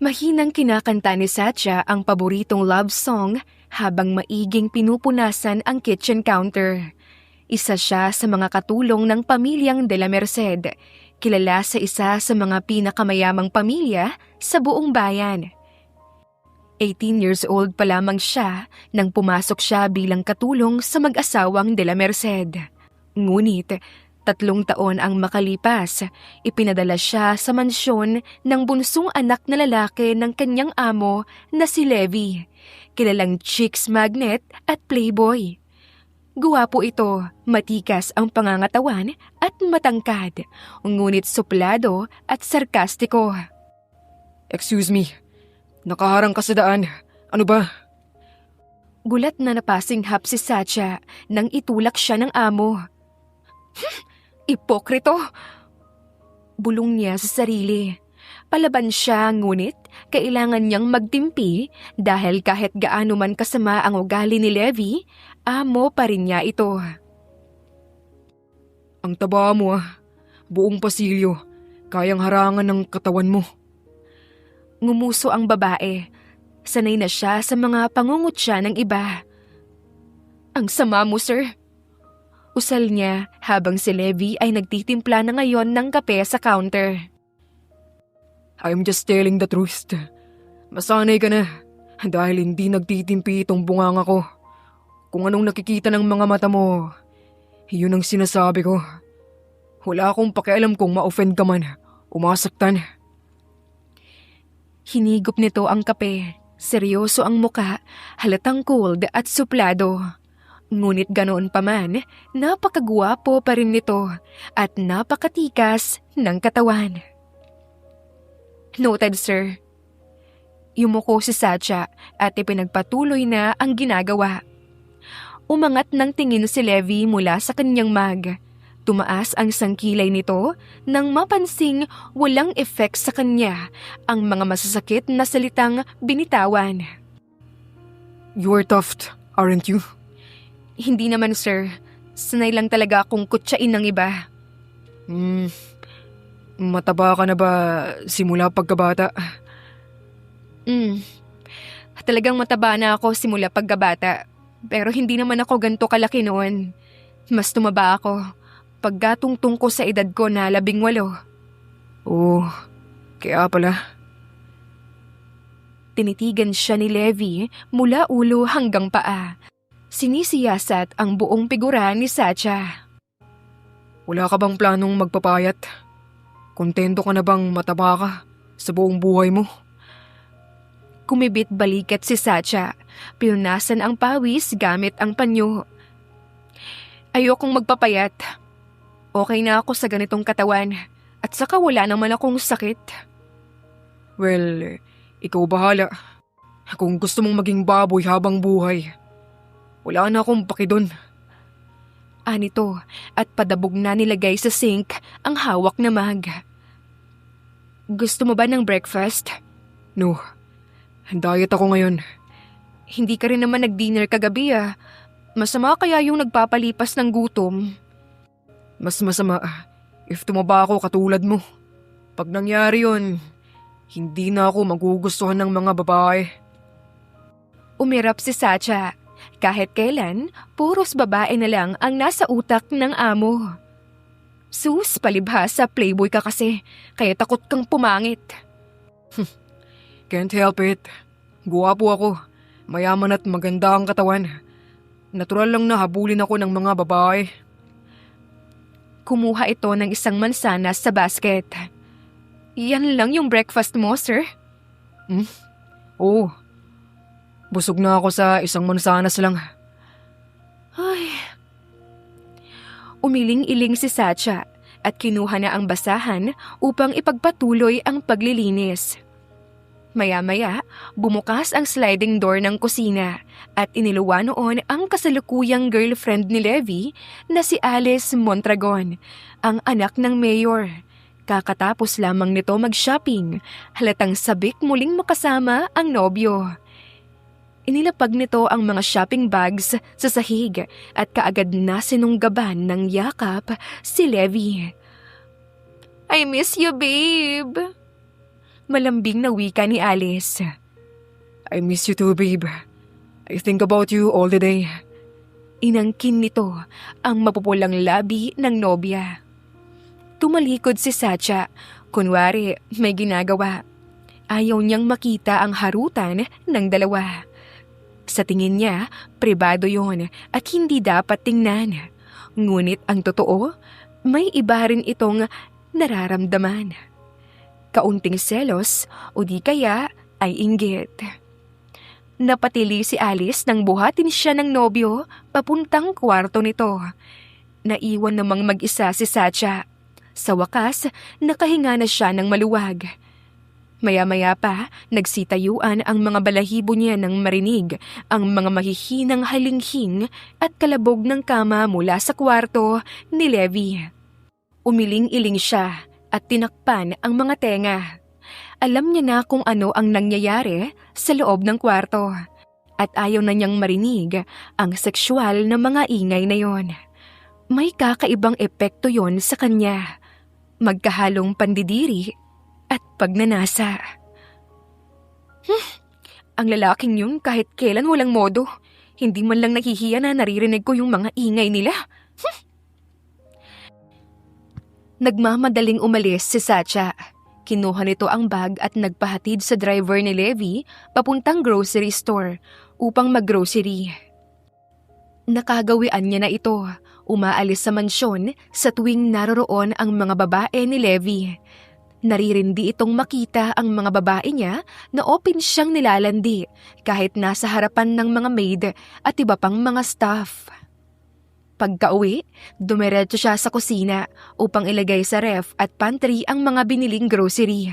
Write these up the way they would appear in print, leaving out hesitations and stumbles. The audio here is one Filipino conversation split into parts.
Mahinang kinakanta ni Satya ang paboritong love song habang maiging pinupunasan ang kitchen counter. Isa siya sa mga katulong ng pamilyang De La Merced, kilala sa isa sa mga pinakamayamang pamilya sa buong bayan. 18 years old pa lamang siya nang pumasok siya bilang katulong sa mag-asawang De La Merced. Ngunit 3 taon ang makalipas, ipinadala siya sa mansyon ng bunsong anak na lalaki ng kanyang amo na si Levi, kilalang chicks magnet at playboy. Guwapo ito, matikas ang pangangatawan at matangkad, ngunit suplado at sarkastiko. Excuse me, nakaharang ka sa daan. Ano ba? Gulat na napasinghap si Satya nang itulak siya ng amo. Ipokrito! Bulong niya sa sarili. Palaban siya ngunit kailangan niyang magtimpi dahil kahit gaano man kasama ang ugali ni Levi, amo pa rin niya ito. Ang taba mo buong pasilyo, kayang harangan ng katawan mo. Ngumuso ang babae. Sanay na siya sa mga pangungutya ng iba. Ang sama mo, sir. Usal niya habang si Levi ay nagtitimpla na ngayon ng kape sa counter. I'm just telling the truth. Masanay ka na dahil hindi nagtitimpi itong bunganga ko. Kung anong nakikita ng mga mata mo, yun ang sinasabi ko. Wala akong pakialam kung ma-offend ka man, umasaktan. Hinigop nito ang kape. Seryoso ang muka, halatang cold at suplado. Ngunit ganoon pa man, napakagwapo pa rin nito at napakatikas ng katawan. Noted, sir. Yumuko si Satya at ipinagpatuloy na ang ginagawa. Umangat ng tingin si Levi mula sa kanyang mag. Tumaas ang sangkilay nito nang mapansing walang effect sa kanya ang mga masasakit na salitang binitawan. You're tough, aren't you? Hindi naman, sir. Sanay lang talaga akong kutsain ng iba. Mataba ka na ba simula pagkabata? Talagang mataba na ako simula pagkabata. Pero hindi naman ako ganito kalaki noon. Mas tumaba ako paggatungtong ko sa edad ko na 18. Oh, kaya pala. Tinitigan siya ni Levi mula ulo hanggang paa. Sinisiyasat ang buong figura ni Satya. Wala ka bang planong magpapayat? Kontento ka na bang mataba ka sa buong buhay mo? Kumibit balikat si Satya. Pinunasan ang pawis gamit ang panyo. Ayokong magpapayat. Okay na ako sa ganitong katawan at saka wala naman akong sakit. Well, ikaw bahala. Kung gusto mong maging baboy habang buhay, wala na akong pakidon. Anito at padabog na nilagay sa sink ang hawak na mag. Gusto mo ba ng breakfast? No, diet ako ngayon. Hindi ka rin naman nag-dinner kagabi ah. Masama kaya yung nagpapalipas ng gutom? Mas masama if tumaba ako katulad mo. Pag nangyari yun, hindi na ako magugustuhan ng mga babae. Umirap si Satya. Kahit kailan, puros babae na lang ang nasa utak ng amo. Sus, palibhasa, playboy ka kasi, kaya takot kang pumangit. Can't help it. Guwapo ako, mayaman at maganda ang katawan. Natural lang na habulin ako ng mga babae. Kumuha ito ng isang mansanas sa basket. Yan lang yung breakfast mo, sir? Oo. Busog na ako sa isang mansanas lang. Ay. Umiling-iling si Satya at kinuha na ang basahan upang ipagpatuloy ang paglilinis. Maya-maya, bumukas ang sliding door ng kusina at iniluwa noon ang kasalukuyang girlfriend ni Levi na si Alice Mondragon, ang anak ng mayor. Kakatapos lamang nito mag-shopping, halatang sabik muling makasama ang nobyo. Inilapag nito ang mga shopping bags sa sahig at kaagad na sinunggaban ng yakap si Levi. I miss you, babe. Malambing na wika ni Alice. I miss you too, babe. I think about you all the day. Inangkin nito ang mapupulang labi ng nobya. Tumalikod si Satya, kunwari may ginagawa. Ayaw niyang makita ang harutan ng dalawa. Sa tingin niya, pribado yon at hindi dapat tingnan. Ngunit ang totoo, may iba rin itong nararamdaman. Kaunting selos o di kaya ay inggit. Napatili si Alice nang buhatin siya ng nobyo papuntang kwarto nito. Naiwan namang mag-isa si Satya. Sa wakas, nakahinga na siya ng maluwag. Maya-maya pa, nagsitayuan ang mga balahibo niya nang marinig ang mga mahihinang halinghing at kalabog ng kama mula sa kwarto ni Levi. Umiling-iling siya at tinakpan ang mga tenga. Alam niya na kung ano ang nangyayari sa loob ng kwarto at ayaw na niyang marinig ang sexual na mga ingay na yon. May kakaibang epekto yon sa kanya. Magkahalong pandidiri at pagnanasa. Ang lalaking yun kahit kailan walang modo. Hindi man lang nahihiya na naririnig ko yung mga ingay nila. Nagmamadaling umalis si Satya. Kinuha nito ang bag at nagpahatid sa driver ni Levi papuntang grocery store upang maggrocery. Nakagawian niya na ito. Umaalis sa mansyon sa tuwing naroroon ang mga babae ni Levi. Naririndi itong makita ang mga babae niya na open siyang nilalandi kahit nasa harapan ng mga maid at iba pang mga staff. Pagka-uwi, dumiretso siya sa kusina upang ilagay sa ref at pantry ang mga biniling grocery.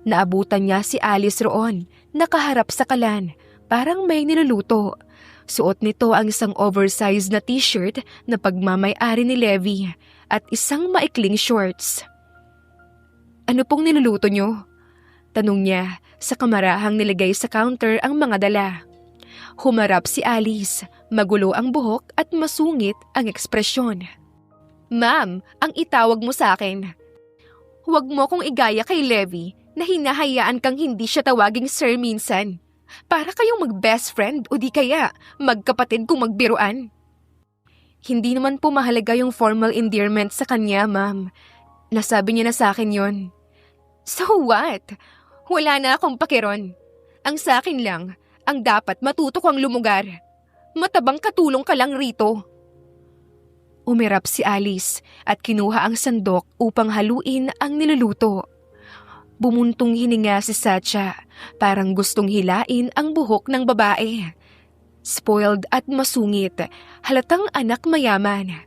Naabutan niya si Alice roon, nakaharap sa kalan, parang may niluluto. Suot nito ang isang oversized na t-shirt na pagmamay-ari ni Levi at isang maikling shorts. Ano pong niluluto niyo? Tanong niya sa kamarahang nilagay sa counter ang mga dala. Humarap si Alice, magulo ang buhok at masungit ang ekspresyon. Ma'am, ang itawag mo sa akin. Huwag mo kong igaya kay Levi na hinahayaan kang hindi siya tawaging sir minsan. Para kayong mag-best friend o di kaya magkapatid kung magbiruan. Hindi naman po mahalaga yung formal endearment sa kanya, ma'am. Nasabi niya na sa akin yon. So what? Wala na akong pakiron. Ang sa akin lang, ang dapat matuto kang lumugar. Matabang katulong ka lang rito. Umirap si Alice at kinuha ang sandok upang haluin ang niluluto. Bumuntong hininga si Satya, parang gustong hilain ang buhok ng babae. Spoiled at masungit, halatang anak mayaman.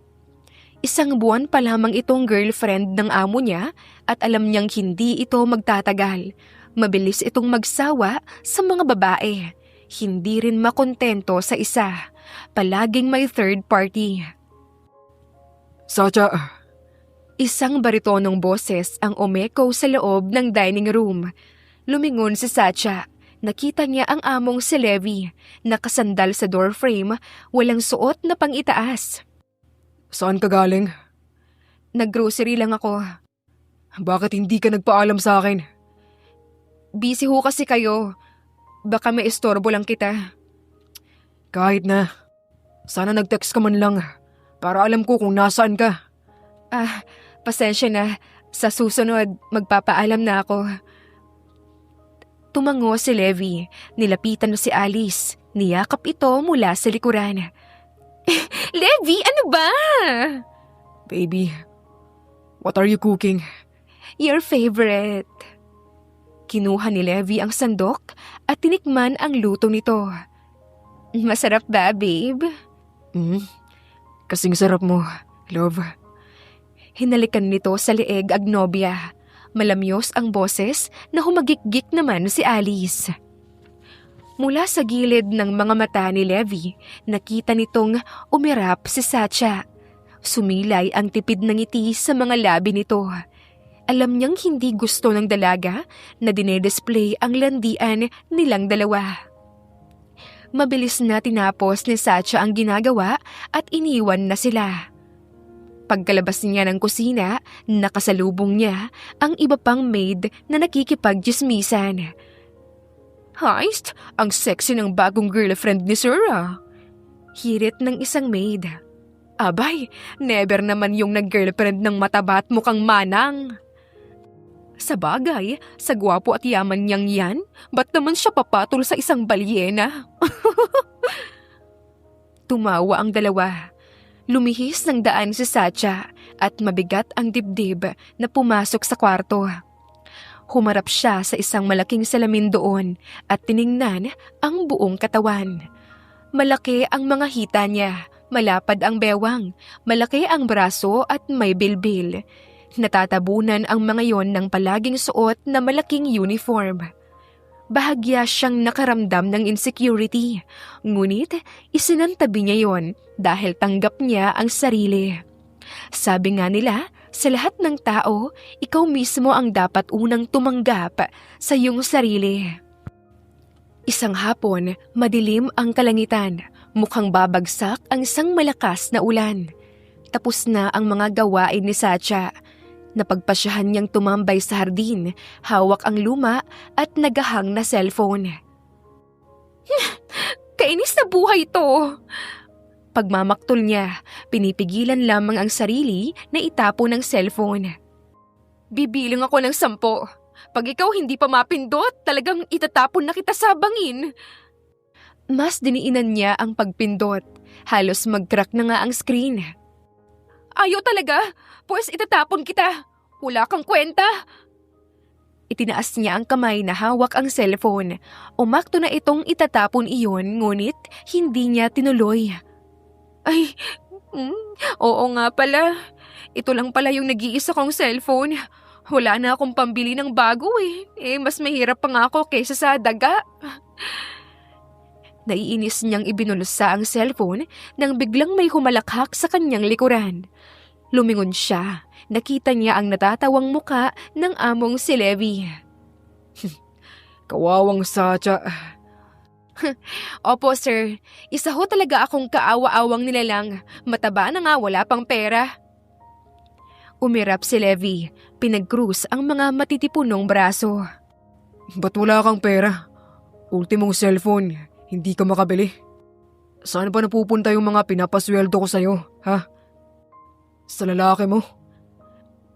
1 buwan pa lamang itong girlfriend ng amo niya at alam niyang hindi ito magtatagal. Mabilis itong magsawa sa mga babae. Hindi rin makontento sa isa. Palaging may third party. Satya, Isang baritonong boses ang umeko sa loob ng dining room. Lumingon si Satya. Nakita niya ang among si Levi, nakasandal sa doorframe, walang suot na pang-itaas. saan ka galing? Nag-grocery lang ako. Bakit hindi ka nagpaalam sa akin? Busy ho kasi kayo. Baka may istorbo lang kita. Kahit na. Sana nag-text ka man lang para alam ko kung nasaan ka. Pasensya na. Sa susunod, magpapaalam na ako. Tumango si Levi. Nilapitan si Alice. Niyakap ito mula sa likuran. Levi, ano ba? Baby, what are you cooking? Your favorite. Kinuha ni Levi ang sandok at tinikman ang luto nito. Masarap ba, babe? Kasing sarap mo, love. Hinalikan nito sa leeg ang nobya. Malamyos ang boses na humagikgik naman si Alice. Mula sa gilid ng mga mata ni Levi, nakita nitong umirap si Satya. Sumilay ang tipid ng ngiti sa mga labi nito. Alam niyang hindi gusto ng dalaga na dinedisplay ang landian nilang dalawa. Mabilis na tinapos ni Satya ang ginagawa at iniwan na sila. Pagkalabas niya ng kusina, nakasalubong niya ang iba pang maid na nakikipagtsismisan. Heist, ang sexy ng bagong girlfriend ni Sir ah. Hirit ng isang maid. Abay, never naman yung nag-girlfriend ng mataba at mukhang manang. Sa bagay, sa gwapo at yaman niyang yan, ba't naman siya papatol sa isang balyena? Tumawa ang dalawa. Lumihis ng daan si Satya at mabigat ang dibdib na pumasok sa kwarto. Humarap siya sa isang malaking salamin doon at tiningnan ang buong katawan. Malaki ang mga hita niya, malapad ang bewang, malaki ang braso at may bilbil. Natatabunan ang mga yon ng palaging suot na malaking uniform. Bahagya siyang nakaramdam ng insecurity, ngunit isinantabi niya yon dahil tanggap niya ang sarili. Sabi nga nila, sa lahat ng tao, ikaw mismo ang dapat unang tumanggap sa iyong sarili. Isang hapon, madilim ang kalangitan, mukhang babagsak ang isang malakas na ulan. Tapos na ang mga gawain ni Satya. Napagpasyahan niyang tumambay sa hardin, hawak ang luma at nagahang na cellphone. Kainis na buhay to! Pagmamaktol niya, pinipigilan lamang ang sarili na itapon ng cellphone. Bibilang ako ng 10. Pag ikaw hindi pa mapindot, talagang itatapon na kita sa bangin. Mas diniinan niya ang pagpindot. Halos mag-crack na nga ang screen. Ayaw talaga, pues itatapon kita. Wala kang kwenta. Itinaas niya ang kamay na hawak ang cellphone. Umakto na itong itatapon iyon, ngunit hindi niya tinuloy. Ay, oo nga pala. Ito lang pala yung nag-iisa kong cellphone. Wala na akong pambili ng bago mas mahirap pa nga ako kaysa sa daga. Naiinis niyang ibinulsa ang cellphone nang biglang may humalakhak sa kanyang likuran. Lumingon siya. Nakita niya ang natatawang muka ng among si Levi. Kawawang Satya. Opo sir, isa ho talaga akong kaawa-awang nilalang. Mataba na nga, wala pang pera. Umirap si Levi. Pinag-cruise ang mga matitipunong braso. Ba't wala kang pera? Ultimong cellphone, hindi ka makabili. Saan ba napupunta yung mga pinapasweldo ko sa'yo, ha? Sa lalaki mo?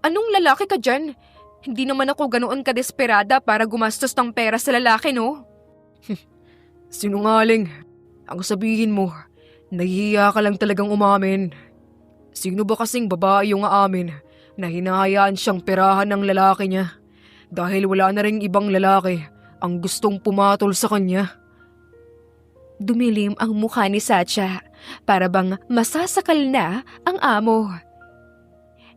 Anong lalaki ka dyan? Hindi naman ako ganoon kadesperada para gumastos ng pera sa lalaki, no? Sinungaling. Ang sabihin mo, nahihiya ka lang talagang umamin. Sino ba kasing babae yung aamin na hinahayaan siyang perahan ng lalaki niya dahil wala na ring ibang lalaki ang gustong pumatol sa kanya? Dumilim ang mukha ni Satya, para bang masasakal na ang amo.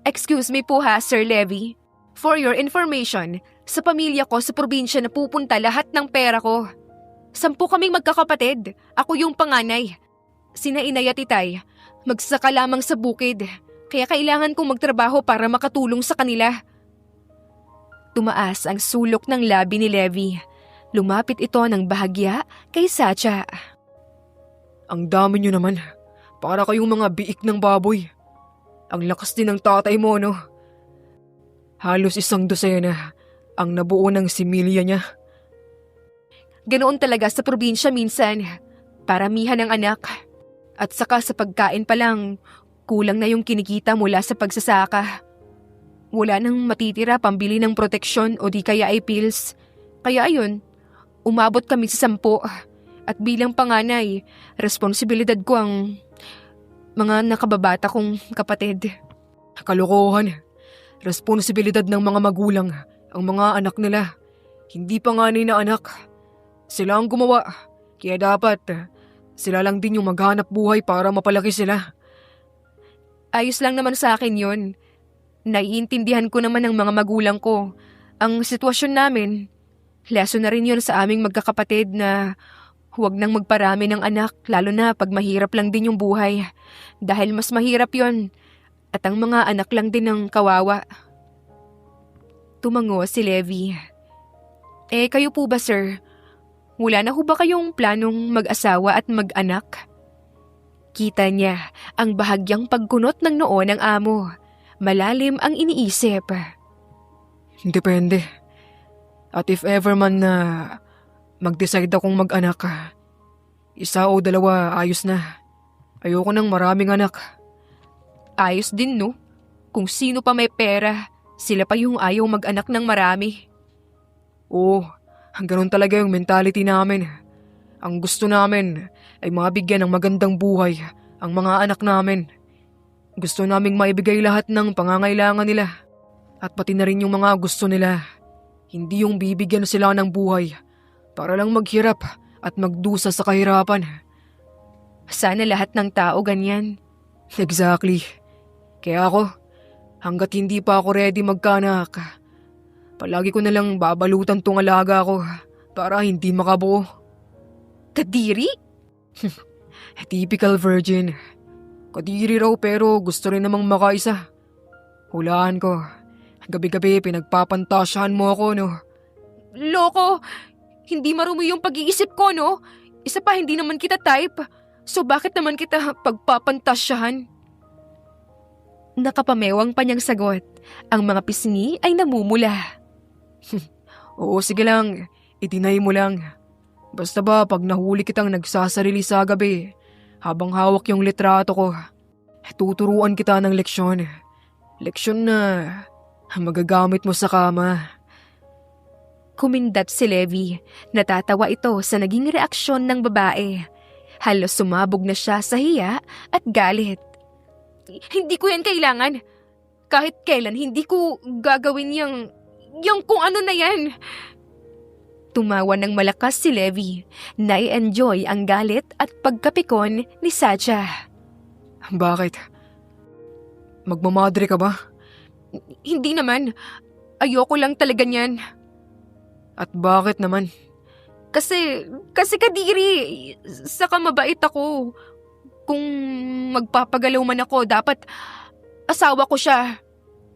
Excuse me po ha, Sir Levi. For your information, sa pamilya ko sa probinsya na pupunta lahat ng pera ko. 10 kaming magkakapatid. Ako yung panganay. Sina inay at itay, magsasaka lamang sa bukid. Kaya kailangan kong magtrabaho para makatulong sa kanila. Tumaas ang sulok ng labi ni Levi. Lumapit ito ng bahagya kay Satya. Ang dami niyo naman. Para kayong mga biik ng baboy. Ang lakas din ng tatay mo, no? Halos 100 ang nabuo ng similya niya. Ganoon talaga sa probinsya minsan. Paramihan ng anak. At saka sa pagkain pa lang, kulang na yung kinikita mula sa pagsasaka. Wala nang matitira pambili ng proteksyon o di kaya ay pills. Kaya ayun, umabot kami sa 10. At bilang panganay, responsibilidad ko ang mga nakababata kong kapatid. Kalokohan. Responsibilidad ng mga magulang ang mga anak nila. Hindi panganay na anak. Sila ang gumawa. Kaya dapat sila lang din yung maghanap buhay para mapalaki sila. Ayos lang naman sa akin yun. Naiintindihan ko naman ng mga magulang ko ang sitwasyon namin. Lesson na rin yun sa aming magkakapatid na huwag nang magparami ng anak, lalo na pag mahirap lang din yung buhay. Dahil mas mahirap yon at ang mga anak lang din ng kawawa. Tumango si Levi. Kayo po ba sir? Wala na ho ba kayong planong mag-asawa at mag-anak? Kita niya ang bahagyang pagkunot ng noo ng amo. Malalim ang iniisip. Depende. At if ever man na mag-decide akong mag-anak, isa o dalawa ayos na. Ayoko ng maraming anak. Ayos din, no? Kung sino pa may pera, sila pa yung ayaw mag-anak ng marami. Oo, ganun talaga yung mentality namin. Ang gusto namin ay mabigyan ng magandang buhay ang mga anak namin. Gusto naming maibigay lahat ng pangangailangan nila at pati na rin yung mga gusto nila. Hindi yung bibigyan sila ng buhay para lang maghirap at magdusa sa kahirapan. Sana lahat ng tao ganyan. Exactly. Kaya ako, hanggat hindi pa ako ready magkaanak, palagi ko nalang babalutan tong alaga ko para hindi makabuo. Kadiri? Typical virgin. Kadiri raw pero gusto rin namang makaisa. Hulaan ko. Gabi-gabi pinagpapantasyahan mo ako, no? Loko! Hindi marumi yung pag-iisip ko, no? Isa pa, hindi naman kita type. So bakit naman kita pagpapantasyahan? Nakapamewang pa niyang sagot. Ang mga pisngi ay namumula. Oo, sige lang. Itinay mo lang. Basta ba pag nahuli kitang nagsasarili sa gabi, habang hawak yung litrato ko, tuturuan kita ng leksyon. Leksyon na magagamit mo sa kama. Kumindat si Levi. Natatawa ito sa naging reaksyon ng babae. Halos sumabog na siya sa hiya at galit. Hindi ko yan kailangan. Kahit kailan, hindi ko gagawin yung kung ano na yan. Tumawa ng malakas si Levi. Nai-enjoy ang galit at pagkapikon ni Satya. Bakit? Magmamadre ka ba? Hindi naman. Ayoko lang talaga niyan. At bakit naman? Kasi kadiri. Saka mabait ako. Kung magpapagalaw man ako, dapat asawa ko siya.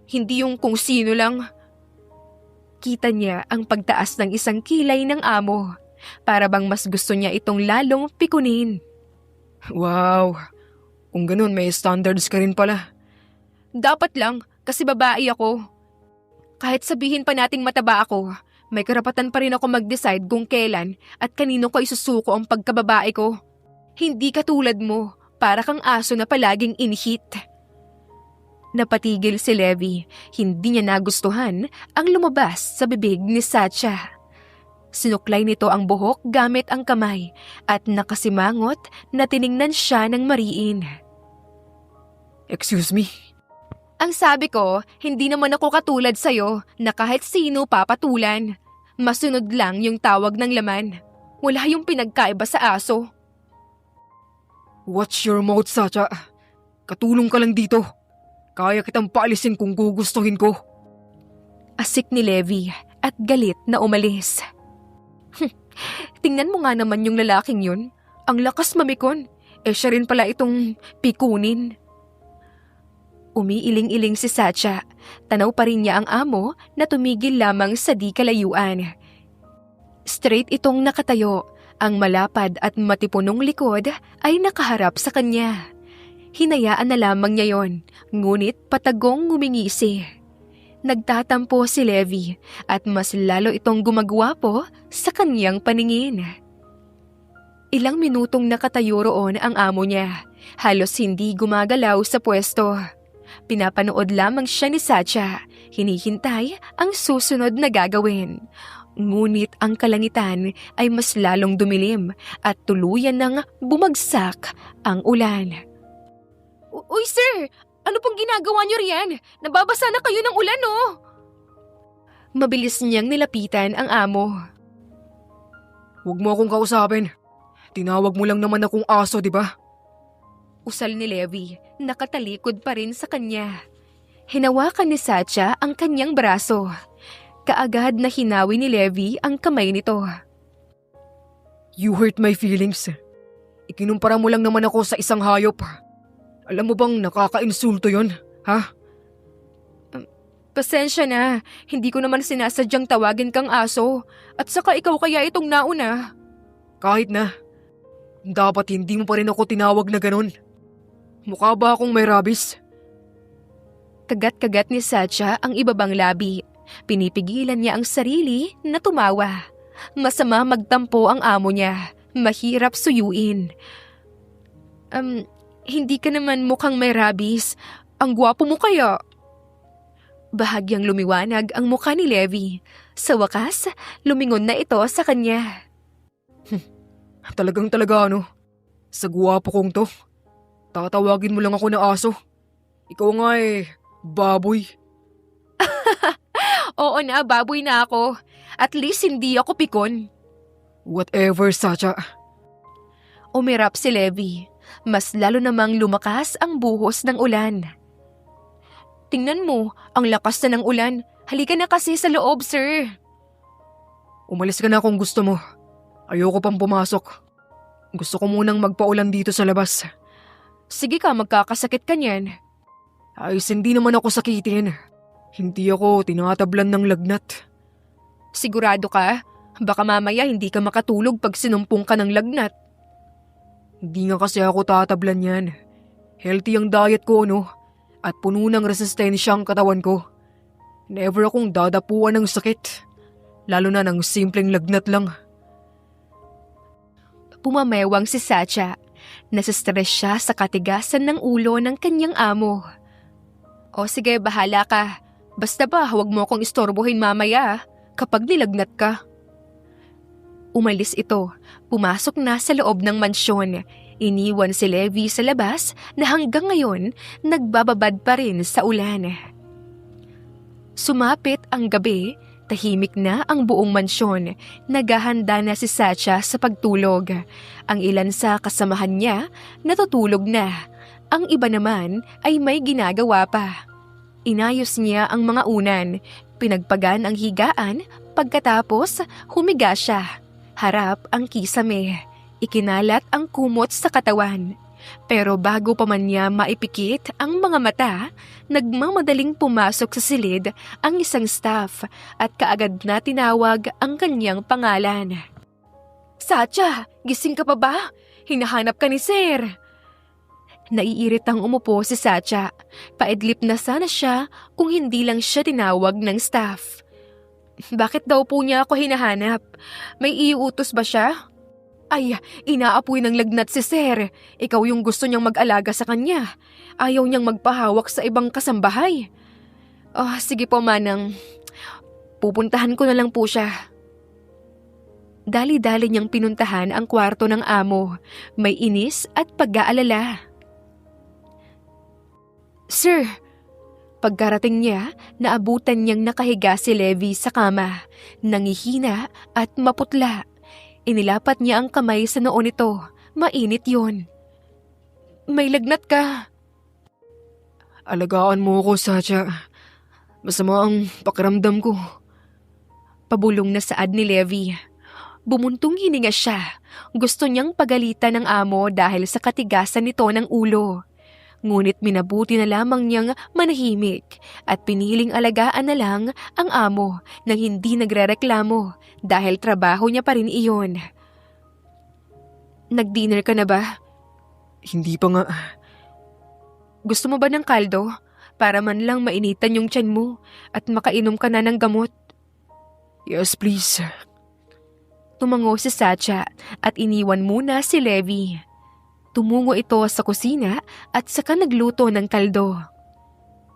Hindi yung kung sino lang. Kita niya ang pagtaas ng isang kilay ng amo. Para bang mas gusto niya itong lalong pikunin. Wow! Kung ganun, may standards ka rin pala. Dapat lang, kasi babae ako. Kahit sabihin pa nating mataba ako, may karapatan pa rin ako mag-decide kung kailan at kanino ko isusuko ang pagkababae ko. Hindi katulad mo, para kang aso na palaging inhit. Napatigil si Levi. Hindi niya nagustuhan ang lumabas sa bibig ni Satya. Sinuklay nito ang buhok gamit ang kamay at nakasimangot na tiningnan siya ng mariin. Excuse me? Ang sabi ko, hindi naman ako katulad sa'yo na kahit sino papatulan. Masunod lang yung tawag ng laman. Wala yung pinagkaiba sa aso. Watch your mouth, Satya. Katulong ka lang dito. Kaya kitang paalisin kung gugustuhin ko. Asik ni Levi at galit na umalis. Tingnan mo nga naman yung lalaking yun. Ang lakas mamikon. Siya rin pala itong pikunin. Umiiling-iling si Satya. Tanaw pa rin niya ang amo na tumigil lamang sa di kalayuan. Straight itong nakatayo. Ang malapad at matipunong likod ay nakaharap sa kanya. Hinayaan na lamang niya yon, ngunit patagong ngumingisi. Nagtatampo si Levi at mas lalo itong gumagwapo sa kanyang paningin. Ilang minutong nakatayo roon ang amo niya. Halos hindi gumagalaw sa pwesto. Pinapanood lamang siya ni Satya. Hinihintay ang susunod na gagawin. Ngunit ang kalangitan ay mas lalong dumilim at tuluyan nang bumagsak ang ulan. Uy sir! Ano pong ginagawa niyo riyan? Nababasa na kayo ng ulan, no? Mabilis niyang nilapitan ang amo. Huwag mo akong kausapin. Tinawag mo lang naman akong aso, di ba? Usal ni Levi, nakatalikod pa rin sa kanya. Hinawakan ni Satya ang kanyang braso. Kaagad na hinawi ni Levi ang kamay nito. You hurt my feelings. Ikinumpara mo lang naman ako sa isang hayop. Alam mo bang nakaka-insulto yon, ha? Pasensya na, hindi ko naman sinasadyang tawagin kang aso. At saka ikaw kaya itong nauna. Kahit na. Dapat hindi mo pa rin ako tinawag na ganun. Mukha ba akong may rabies? Kagat-kagat ni Satya ang ibabang labi. Pinipigilan niya ang sarili na tumawa. Masama magtampo ang amo niya. Mahirap suyuin. Hindi ka naman mukhang may rabies. Ang gwapo mo kaya. Bahagyang lumiwanag ang mukha ni Levi. Sa wakas, lumingon na ito sa kanya. Talagang ano? Sa gwapo kong to. Tatawagin mo lang ako na aso. Ikaw nga baboy. Oo na, baboy na ako. At least hindi ako pikon. Whatever, Satya. Umirap si Levi. Mas lalo namang lumakas ang buhos ng ulan. Tingnan mo, ang lakas na ng ulan. Halika na kasi sa loob, sir. Umalis ka na kung gusto mo. Ayoko pang pumasok. Gusto ko munang magpaulan dito sa labas. Sige ka, magkakasakit ka niyan. Ayos, hindi naman ako sakitin. Hindi ako tinatablan ng lagnat. Sigurado ka? Baka mamaya hindi ka makatulog pag sinumpong ka ng lagnat. Hindi nga kasi ako tatablan yan. Healthy ang diet ko, no? At puno ng resistensya ang katawan ko. Never akong dadapuan ng sakit. Lalo na ng simpleng lagnat lang. Pumamewang si Satya. Nasistress siya sa katigasan ng ulo ng kanyang amo. O sige, bahala ka. Basta ba, huwag mo akong istorbohin mamaya kapag nilagnat ka. Umalis ito. Pumasok na sa loob ng mansyon. Iniwan si Levi sa labas na hanggang ngayon nagbababad pa rin sa ulan. Sumapit ang gabi, tahimik na ang buong mansyon. Naghahanda na si Satya sa pagtulog. Ang ilan sa kasamahan niya natutulog na. Ang iba naman ay may ginagawa pa. Inayos niya ang mga unan, pinagpagan ang higaan, pagkatapos humiga siya. Harap ang kisame. Ikinalat ang kumot sa katawan. Pero bago pa man niya maipikit ang mga mata, nagmamadaling pumasok sa silid ang isang staff at kaagad na tinawag ang kanyang pangalan. Satya, gising ka pa ba? Hinahanap ka ni Sir. Naiiritang umupo si Satya. Paidlip na sana siya kung hindi lang siya tinawag ng staff. Bakit daw po niya ako hinahanap? May iuutos ba siya? Ay, inaapoy ng lagnat si Sir. Ikaw yung gusto niyang mag-alaga sa kanya. Ayaw niyang magpahawak sa ibang kasambahay. Oh, sige po, Manang. Pupuntahan ko na lang po siya. Dali-dali niyang pinuntahan ang kwarto ng amo. May inis at pag-aalala. Sir, pagkarating niya, naabutan niyang nakahiga si Levi sa kama. Nangihina at maputla. Inilapat niya ang kamay sa noo nito. Mainit yun. May lagnat ka. Alagaan mo ako, Satya. Masama ang pakiramdam ko. Pabulong na saad ni Levi. Bumuntong hininga siya. Gusto niyang pagalitan ng amo dahil sa katigasan nito ng ulo. Ngunit minabuti na lamang niyang manahimik at piniling alagaan na lang ang amo nang hindi nagrereklamo dahil trabaho niya pa rin iyon. Nag-dinner ka na ba? Hindi pa nga. Gusto mo ba ng kaldo? Para man lang mainitan yung tiyan mo at makainom ka na ng gamot. Yes, please. Tumango si Satya at iniwan muna si Levi. Tumungo ito sa kusina at saka nagluto ng kaldo.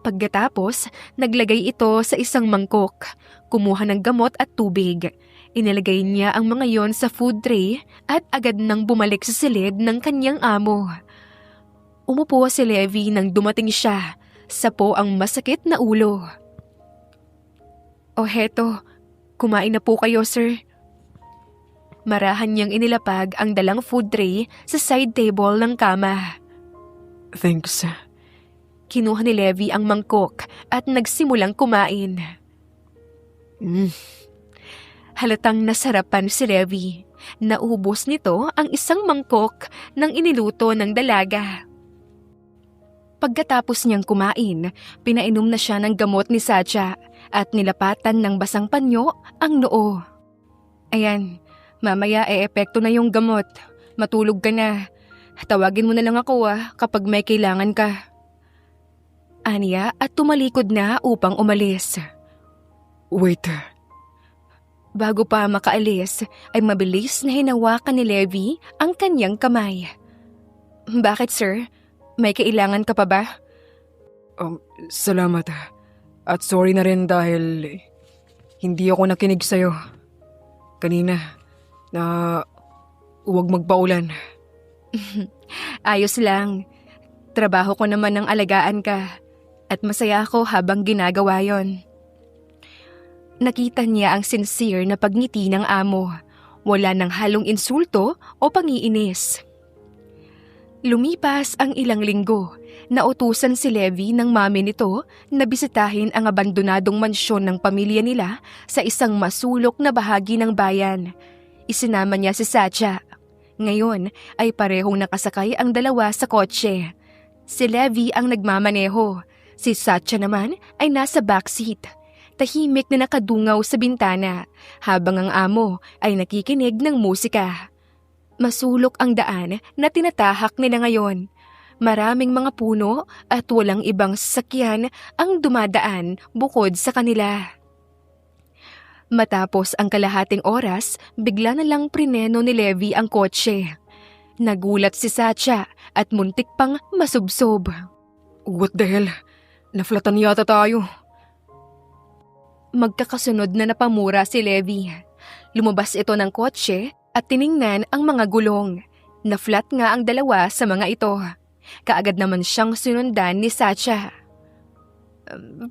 Pagkatapos, naglagay ito sa isang mangkok. Kumuha ng gamot at tubig. Inilagay niya ang mga yon sa food tray at agad nang bumalik sa silid ng kanyang amo. Umupo si Levi nang dumating siya. Sapo ang masakit na ulo. O heto, kumain na po kayo, sir. Marahan niyang inilapag ang dalang food tray sa side table ng kama. Thanks. Kinuha ni Levi ang mangkok at nagsimulang kumain. Halatang nasarapan si Levi. Naubos nito ang isang mangkok ng iniluto ng dalaga. Pagkatapos niyang kumain, pinainom na siya ng gamot ni Satya at nilapatan ng basang panyo ang noo. Ayan, mamaya epekto na yung gamot. Matulog ka na. Tawagin mo na lang ako kapag may kailangan ka. Aniya at tumalikod na upang umalis. Wait, Bago pa makaalis ay mabilis na hinawakan ni Levi ang kanyang kamay. Bakit sir? May kailangan ka pa ba? salamat. At sorry na rin dahil hindi ako nakinig sa'yo. Kanina na huwag magpaulan. Ayos lang. Trabaho ko naman ng alagaan ka at masaya ako habang ginagawa yon. Nakita niya ang sincere na pagngiti ng amo. Wala nang halong insulto o pangiinis. Lumipas ang ilang linggo. Nautusan si Levi ng mami nito na bisitahin ang abandonadong mansyon ng pamilya nila sa isang masulok na bahagi ng bayan. Isinama niya si Satya. Ngayon ay parehong nakasakay ang dalawa sa kotse. Si Levi ang nagmamaneho. Si Satya naman ay nasa backseat. Tahimik na nakadungaw sa bintana habang ang amo ay nakikinig ng musika. Masulok ang daan na tinatahak nila ngayon. Maraming mga puno at walang ibang sasakyan ang dumadaan bukod sa kanila. Matapos ang kalahating oras, bigla na lang prineno ni Levi ang kotse. Nagulat si Satya at muntik pang masubsob. What the hell? Naflatan yata tayo. Magkakasunod na napamura si Levi. Lumabas ito ng kotse at tiningnan ang mga gulong. Na-flat nga ang dalawa sa mga ito. Kaagad naman siyang sinundan ni Satya.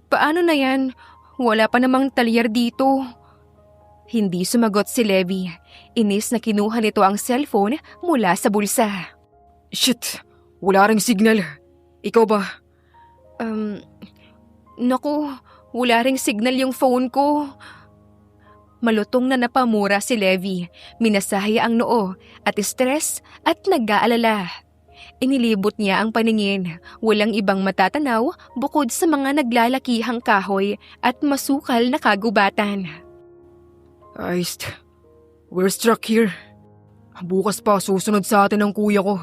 Paano na yan? Wala pa namang talyer dito. Hindi sumagot si Levi. Inis na kinuha nito ang cellphone mula sa bulsa. Shit! Wala ring signal. Ikaw ba? Naku, wala ring signal yung phone ko. Malutong na napamura si Levi. Minasahe ang noo at stress at nag-aalala. Inilibot niya ang paningin. Walang ibang matatanaw bukod sa mga naglalakihang kahoy at masukal na kagubatan. Aist, we're stuck here. Bukas pa susunod sa atin ang kuya ko.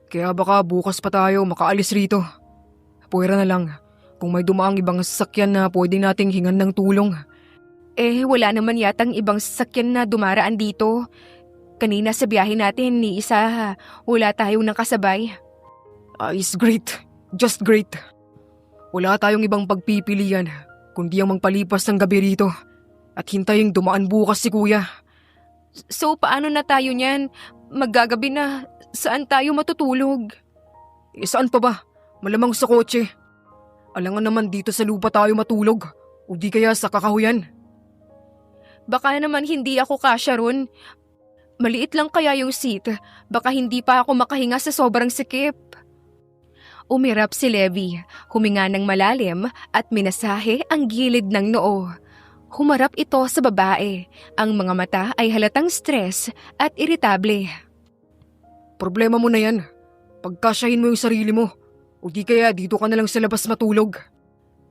Kaya baka bukas pa tayo makaalis rito. Puwera na lang kung may dumaang ibang sasakyan na pwede nating hingan ng tulong. Wala naman yatang ibang sasakyan na dumaraan dito. Kanina sa biyahe natin ni isa, wala tayong nakasabay. Is great. Just great. Wala tayong ibang pagpipilian kundi ang magpalipas ng gabi rito at hintayin dumaan bukas si kuya. So paano na tayo niyan? Maggagabi na. Saan tayo matutulog? Saan pa ba? Malamang sa kotse. Alangan naman dito sa lupa tayo matulog o di kaya sa kakahuyan. Baka naman hindi ako kasya ron. Maliit lang kaya yung seat. Baka hindi pa ako makahinga sa sobrang sikip. Umirap si Levi, huminga ng malalim at minasahe ang gilid ng noo. Humarap ito sa babae. Ang mga mata ay halatang stress at iritable. Problema mo na yan. Pagkasyahin mo yung sarili mo o di kaya dito ka na lang sa labas matulog.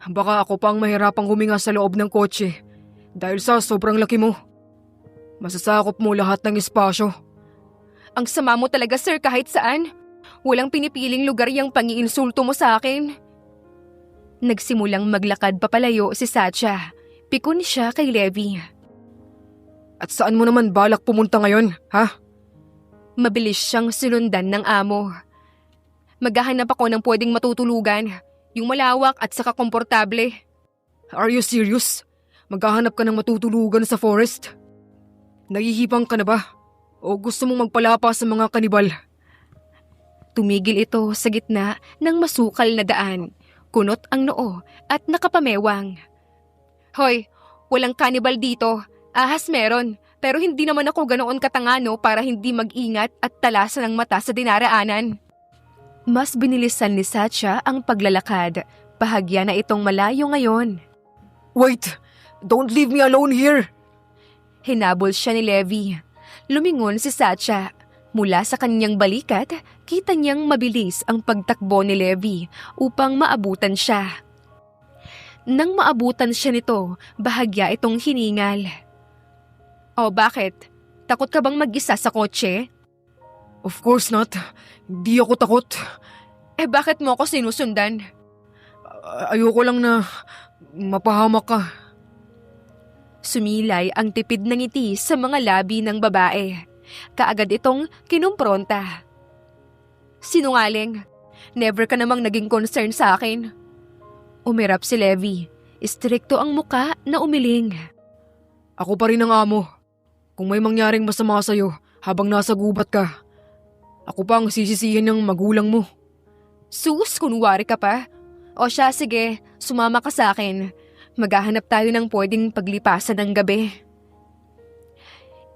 Baka ako pang mahirapang huminga sa loob ng kotse dahil sa sobrang laki mo. Masasakop mo lahat ng espasyo. Ang sama mo talaga sir kahit saan. Walang pinipiling lugar yung pangiinsulto mo sa akin. Nagsimulang maglakad papalayo si Satya. Pikon siya kay Levi. At saan mo naman balak pumunta ngayon, ha? Mabilis siyang sinundan ng amo. Maghahanap ako ng pwedeng matutulugan. Yung malawak at saka komportable. Are you serious? Maghahanap ka ng matutulugan sa forest? Nahihibang ka na ba? O gusto mong magpalapa sa mga kanibal? Tumigil ito sa gitna ng masukal na daan. Kunot ang noo at nakapamewang. Hoy, walang kanibal dito. Ahas meron, pero hindi naman ako ganoon katangano para hindi mag-ingat at talasan ng mata sa dinaraanan. Mas binilisan ni Satya ang paglalakad. Bahagya na itong malayo ngayon. Wait! Don't leave me alone here! Hinabol siya ni Levi. Lumingon si Satya. Mula sa kanyang balikat, kita niyang mabilis ang pagtakbo ni Levi upang maabutan siya. Nang maabutan siya nito, bahagya itong hiningal. O bakit? Takot ka bang mag-isa sa kotse? Of course not. Hindi ako takot. Bakit mo ako sinusundan? Ayoko lang na mapahamak ka. Sumilay ang tipid ng ngiti sa mga labi ng babae. Kaagad itong kinumpronta. Sinungaling. Never ka namang naging concern sa akin. Umirap si Levi. Istrikto ang muka na umiling. Ako pa rin ang amo. Kung may mangyaring masama sa'yo habang nasa gubat ka, ako pa ang sisisihin ng magulang mo. Sus, kunwari ka pa. O siya, sige, sumama ka sa akin. Maghahanap tayo ng pwedeng paglipasan ng gabi.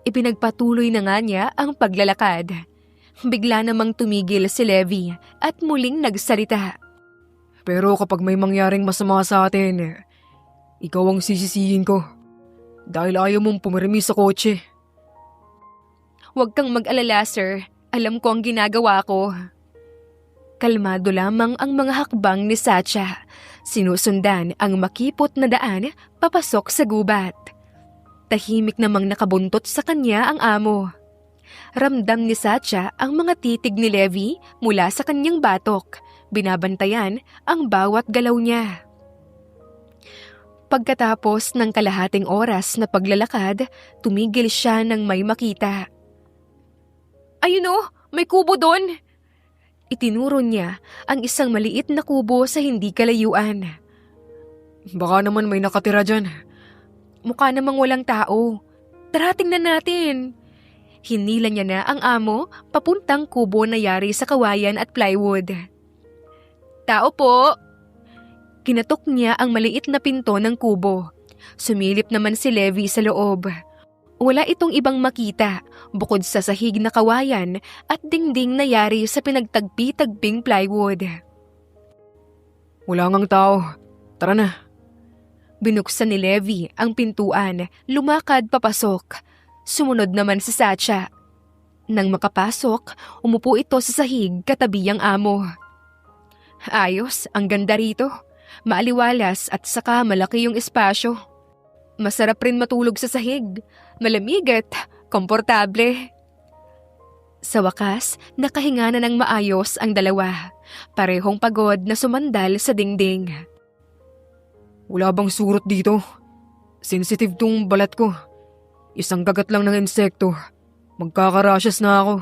Ipinagpatuloy na nga niya ang paglalakad. Bigla namang tumigil si Levi at muling nagsalita. Pero kapag may mangyaring masama sa atin, ikaw ang sisisihin ko. Dahil ayaw mong pumirmi sa kotse. Huwag kang mag-alala, sir. Alam ko ang ginagawa ko. Kalmado lamang ang mga hakbang ni Satya. Sinusundan ang makipot na daan papasok sa gubat. Tahimik namang nakabuntot sa kanya ang amo. Ramdam ni Satya ang mga titig ni Levi mula sa kanyang batok. Binabantayan ang bawat galaw niya. Pagkatapos ng kalahating oras na paglalakad, tumigil siya nang may makita. Ayun o, may kubo doon! Itinuro niya ang isang maliit na kubo sa hindi kalayuan. Baka naman may nakatira dyan. Mukha namang walang tao. Tara, tingnan natin. Hinila niya na ang amo papuntang kubo na yari sa kawayan at plywood. Tao po! Kinatok niya ang maliit na pinto ng kubo. Sumilip naman si Levi sa loob. Wala itong ibang makita bukod sa sahig na kawayan at dingding na yari sa pinagtagpi-tagping plywood. Wala ngang tao. Tara na. Binuksan ni Levi ang pintuan, lumakad papasok. Sumunod naman si Satya. Nang makapasok, umupo ito sa sahig katabi ang amo. Ayos, ang ganda rito. Maaliwalas at saka malaki yung espasyo. Masarap rin matulog sa sahig. Malamig at komportable. Sa wakas, nakahinga na ng maayos ang dalawa. Parehong pagod na sumandal sa dingding. Wala bang surot dito? Sensitive tong balat ko. Isang kagat lang ng insekto. Magkakarashes na ako.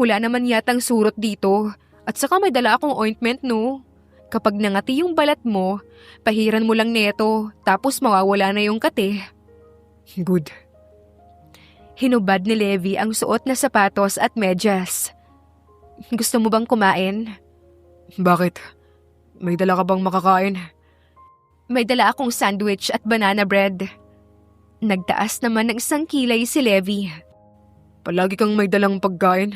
Wala naman yatang surot dito. At saka may dala akong ointment, no? Kapag nangati yung balat mo, pahiran mo lang neto, tapos mawawala na yung kate. Good. Hinubad ni Levi ang suot na sapatos at medyas. Gusto mo bang kumain? Bakit? May dala ka bang makakain? May dala akong sandwich at banana bread. Nagtaas naman ng isang kilay si Levi. Palagi kang may dalang pagkain?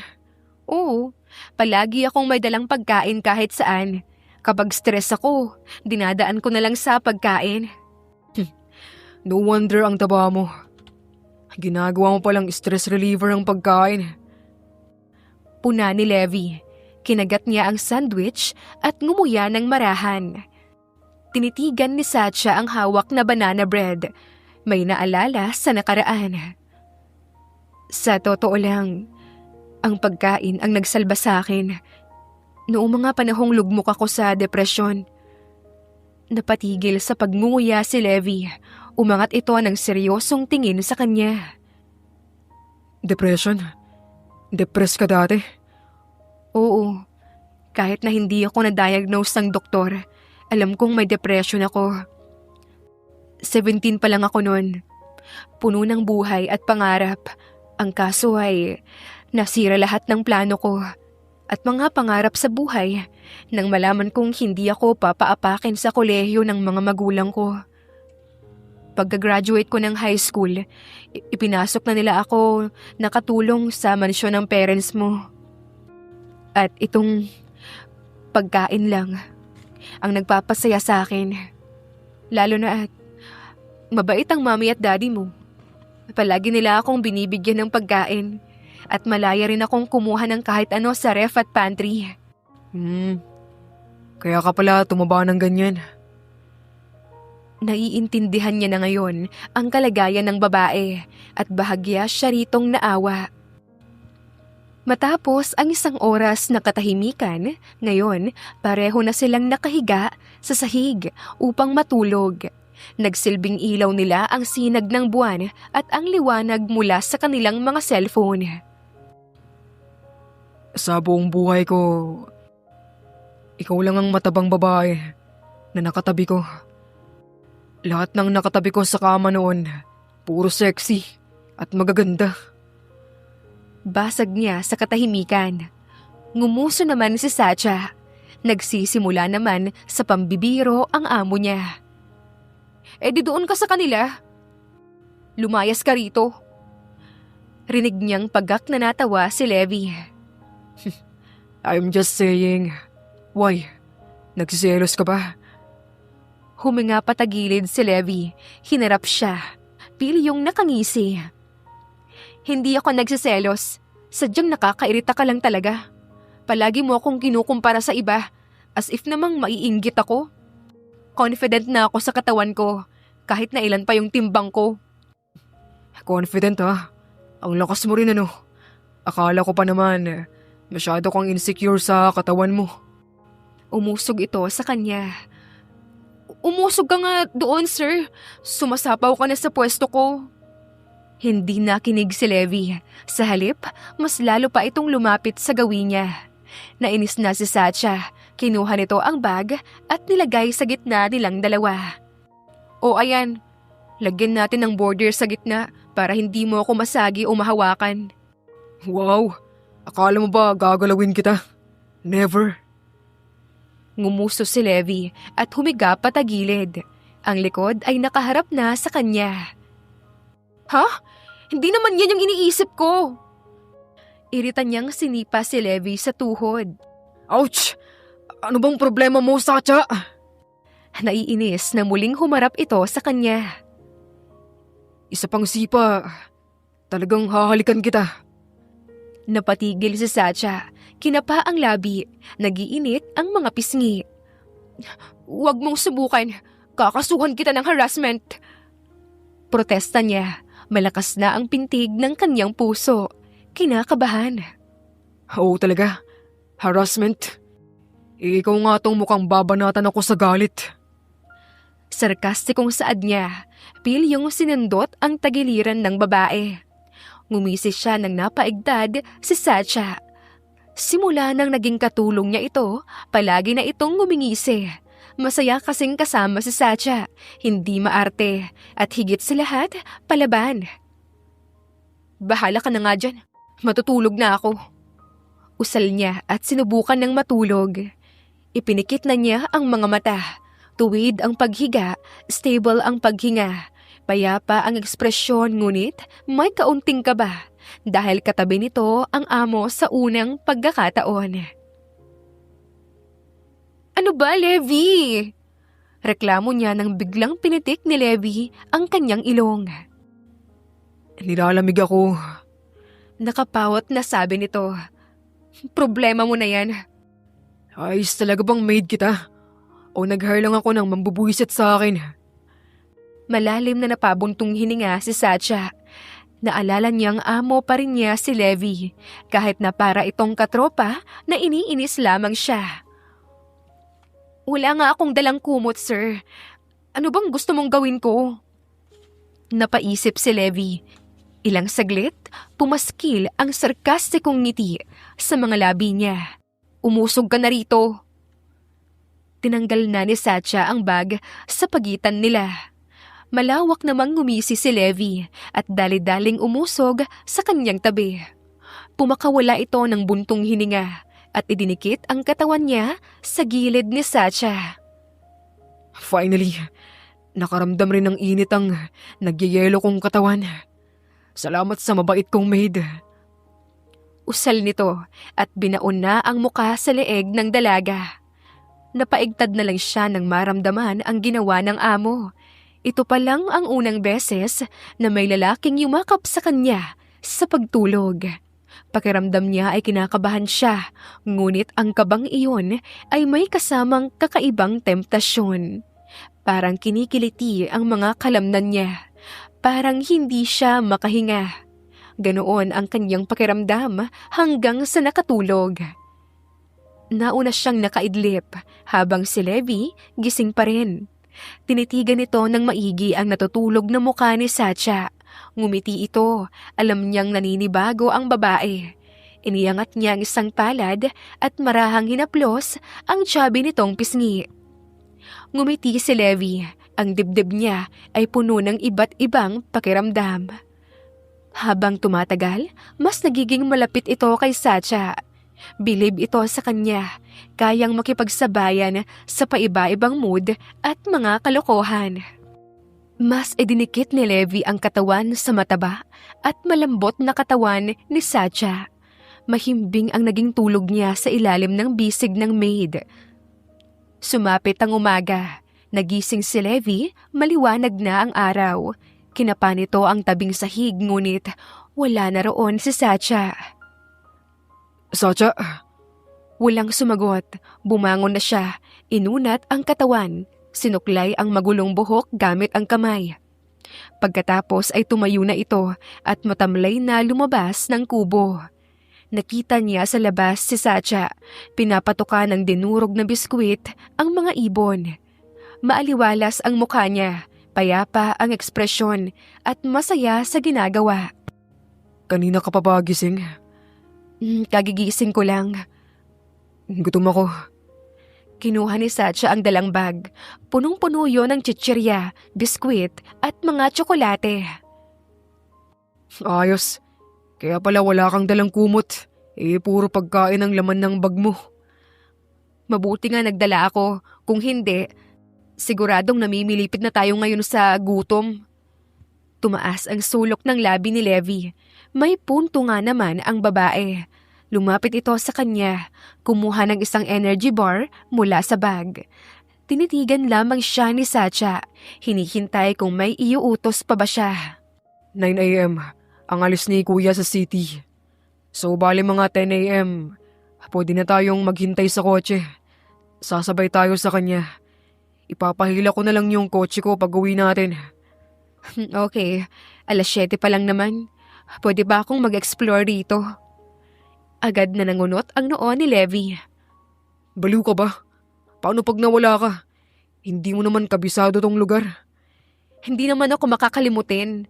Oo, palagi akong may dalang pagkain kahit saan. Kapag stress ako, dinadaan ko na lang sa pagkain. No wonder ang taba mo. Ginagawa mo palang stress reliever ang pagkain. Puna ni Levi. Kinagat niya ang sandwich at ngumuya ng marahan. Tinitigan ni Satya ang hawak na banana bread. May naalala sa nakaraan. Sa totoo lang, ang pagkain ang nagsalba sa akin. Noong mga panahong lugmok ako sa depresyon. Napatigil sa pagngunguya si Levi. Umangat ito ng seryosong tingin sa kanya. Depression? Depressed ka dati? Oo. Kahit na hindi ako na-diagnose ng doktor, alam kong may depression ako. 17 pa lang ako noon. Puno ng buhay at pangarap. Ang kaso ay nasira lahat ng plano ko at mga pangarap sa buhay nang malaman kong hindi ako papaapakin sa kolehiyo ng mga magulang ko. Pagka-graduate ko ng high school, ipinasok na nila ako nakatulong sa mansyon ng parents mo. At itong pagkain lang ang nagpapasaya sa akin. Lalo na at mabait ang mami at daddy mo. Palagi nila akong binibigyan ng pagkain. At malaya rin akong kumuha ng kahit ano sa ref at pantry. Kaya ka pala tumaba ng ganyan. Naiintindihan niya na ngayon ang kalagayan ng babae at bahagya siya ritong naawa. Matapos ang isang oras na katahimikan, ngayon pareho na silang nakahiga sa sahig upang matulog. Nagsilbing ilaw nila ang sinag ng buwan at ang liwanag mula sa kanilang mga cellphone. Sa buong buhay ko, ikaw lang ang matabang babae na nakatabi ko. Lahat ng nakatabi ko sa kama noon, puro sexy at magaganda. Basag niya sa katahimikan. Ngumuso naman si Satya. Nagsisimula naman sa pambibiro ang amo niya. Di doon ka sa kanila. Lumayas ka rito. Rinig niyang pagak na natawa si Levi. I'm just saying, why? Nagsiselos ka ba? Huminga patagilid si Levi. Hinarap siya. Pilyong nakangisi. Hindi ako nagsiselos. Sadyang nakakairita ka lang talaga. Palagi mo akong kinukumpara sa iba. As if namang maiinggit ako. Confident na ako sa katawan ko. Kahit na ilan pa yung timbang ko. Confident ha? Ang lakas mo rin ano. Akala ko pa naman, masyado kang insecure sa katawan mo. Umusog ito sa kanya. Umusog ka nga doon, sir. Sumasapaw ka na sa pwesto ko. Hindi nakinig si Levi. Sa halip, mas lalo pa itong lumapit sa gawin niya. Nainis na si Satya. Kinuha nito ang bag at nilagay sa gitna nilang dalawa. O ayan, lagyan natin ng border sa gitna para hindi mo ako masagi o mahawakan. Wow! Akala mo ba gagalawin kita? Never. Ngumuso si Levi at humiga patagilid. Ang likod ay nakaharap na sa kanya. Ha? Hindi naman yan yung iniisip ko. Irita niyang sinipa si Levi sa tuhod. Ouch! Ano bang problema mo, Satya? Naiinis na muling humarap ito sa kanya. Isa pang sipa. Talagang hahalikan kita. Napatigil si Satya. Kinapa ang labi. Nagiinit ang mga pisngi. Huwag mong subukan. Kakasuhan kita ng harassment. Protesta niya. Malakas na ang pintig ng kanyang puso. Kinakabahan. Oo talaga. Harassment. Ikaw nga tong mukhang babanatan ako sa galit. Sarkastikong saad niya. Pilyong sinundot ang tagiliran ng babae. Ngumisi siya ng napaigdad si Satya. Simula nang naging katulong niya ito, palagi na itong ngumingisi. Masaya kasing kasama si Satya, hindi maarte, at higit sa lahat, palaban. Bahala ka na nga dyan, matutulog na ako. Usal niya at sinubukan ng matulog. Ipinikit na niya ang mga mata. Tuwid ang paghiga, stable ang paghinga. Payapa ang ekspresyon ngunit may kaunting kaba dahil katabi nito ang amo sa unang pagkakataon. Ano ba, Levi? Reklamo niya nang biglang pinitik ni Levi ang kanyang ilong. Nilalamig ako. Nakapawat na sabi nito. Problema mo na yan. Ayos talaga bang maid kita? O nag-hire lang ako ng mambubuwisit sa akin? Malalim na napabuntong hininga si Satya. Naalala niyang amo pa rin niya si Levi, kahit na para itong katropa na iniinis lamang siya. Wala nga akong dalang kumot, sir. Ano bang gusto mong gawin ko? Napaisip si Levi. Ilang saglit, pumaskil ang sarkastikong ngiti sa mga labi niya. Umusog ka na rito. Tinanggal na ni Satya ang bag sa pagitan nila. Malawak namang ngumisi si Levi at dali-daling umusog sa kanyang tabi. Pumakawala ito ng buntong hininga at idinikit ang katawan niya sa gilid ni Satya. Finally, nakaramdam rin ng init ang nagyayelo kong katawan. Salamat sa mabait kong maid. Usal nito at binaon na ang muka sa leeg ng dalaga. Napaigtad na lang siya nang maramdaman ang ginawa ng amo. Ito pa lang ang unang beses na may lalaking yumakap sa kanya sa pagtulog. Pakiramdam niya ay kinakabahan siya, ngunit ang kabang iyon ay may kasamang kakaibang temptasyon. Parang kinikiliti ang mga kalamnan niya. Parang hindi siya makahinga. Ganoon ang kanyang pakiramdam hanggang sa nakatulog. Nauna siyang nakaidlip habang si Levi gising pa rin. Tinitigan nito ng maigi ang natutulog na mukha ni Satya. Ngumiti ito, alam niyang naninibago ang babae. Iniangat niya ang isang palad at marahang hinaplos ang chubby nitong pisngi. Ngumiti si Levi, ang dibdib niya ay puno ng iba't ibang pakiramdam. Habang tumatagal, mas nagiging malapit ito kay Satya. Bilib ito sa kanya, kayang makipagsabayan sa paiba-ibang mood at mga kalokohan. Mas idinikit ni Levi ang katawan sa mataba at malambot na katawan ni Satya. Mahimbing ang naging tulog niya sa ilalim ng bisig ng maid. Sumapit ang umaga. Nagising si Levi, maliwanag na ang araw. Kinapa nito ang tabing sahig ngunit wala na roon si Satya. Satya? Walang sumagot. Bumangon na siya. Inunat ang katawan. Sinuklay ang magulong buhok gamit ang kamay. Pagkatapos ay tumayo na ito at matamlay na lumabas ng kubo. Nakita niya sa labas si Satya. Pinapatuka ng dinurog na biskwit ang mga ibon. Maaliwalas ang mukha niya. Payapa ang ekspresyon at masaya sa ginagawa. Kanina ka pa ba gising? Kagigising ko lang. Gutom ako. Kinuha ni Satya ang dalang bag. Punong-puno yon ng chichirya, biskwit at mga tsokolate. Ayos. Kaya pala wala kang dalang kumot. Puro pagkain ang laman ng bag mo. Mabuti nga nagdala ako. Kung hindi, siguradong namimilipit na tayo ngayon sa gutom. Tumaas ang sulok ng labi ni Levi. May punto nga naman ang babae. Lumapit ito sa kanya. Kumuha ng isang energy bar mula sa bag. Tinitigan lamang siya ni Satya. Hinihintay kung may iuutos pa ba siya. 9 a.m. Ang alis ni Kuya sa city. So bali mga 10 a.m. Pwede na tayong maghintay sa kotse. Sasabay tayo sa kanya. Ipapahila ko na lang yung kotse ko pag uwi natin. Okay, 7:00 pa lang naman. Pwede ba akong mag-explore dito? Agad na nangunot ang noo ni Levi. Baliw ka ba? Paano pag nawala ka? Hindi mo naman kabisado tong lugar. Hindi naman ako makakalimutin.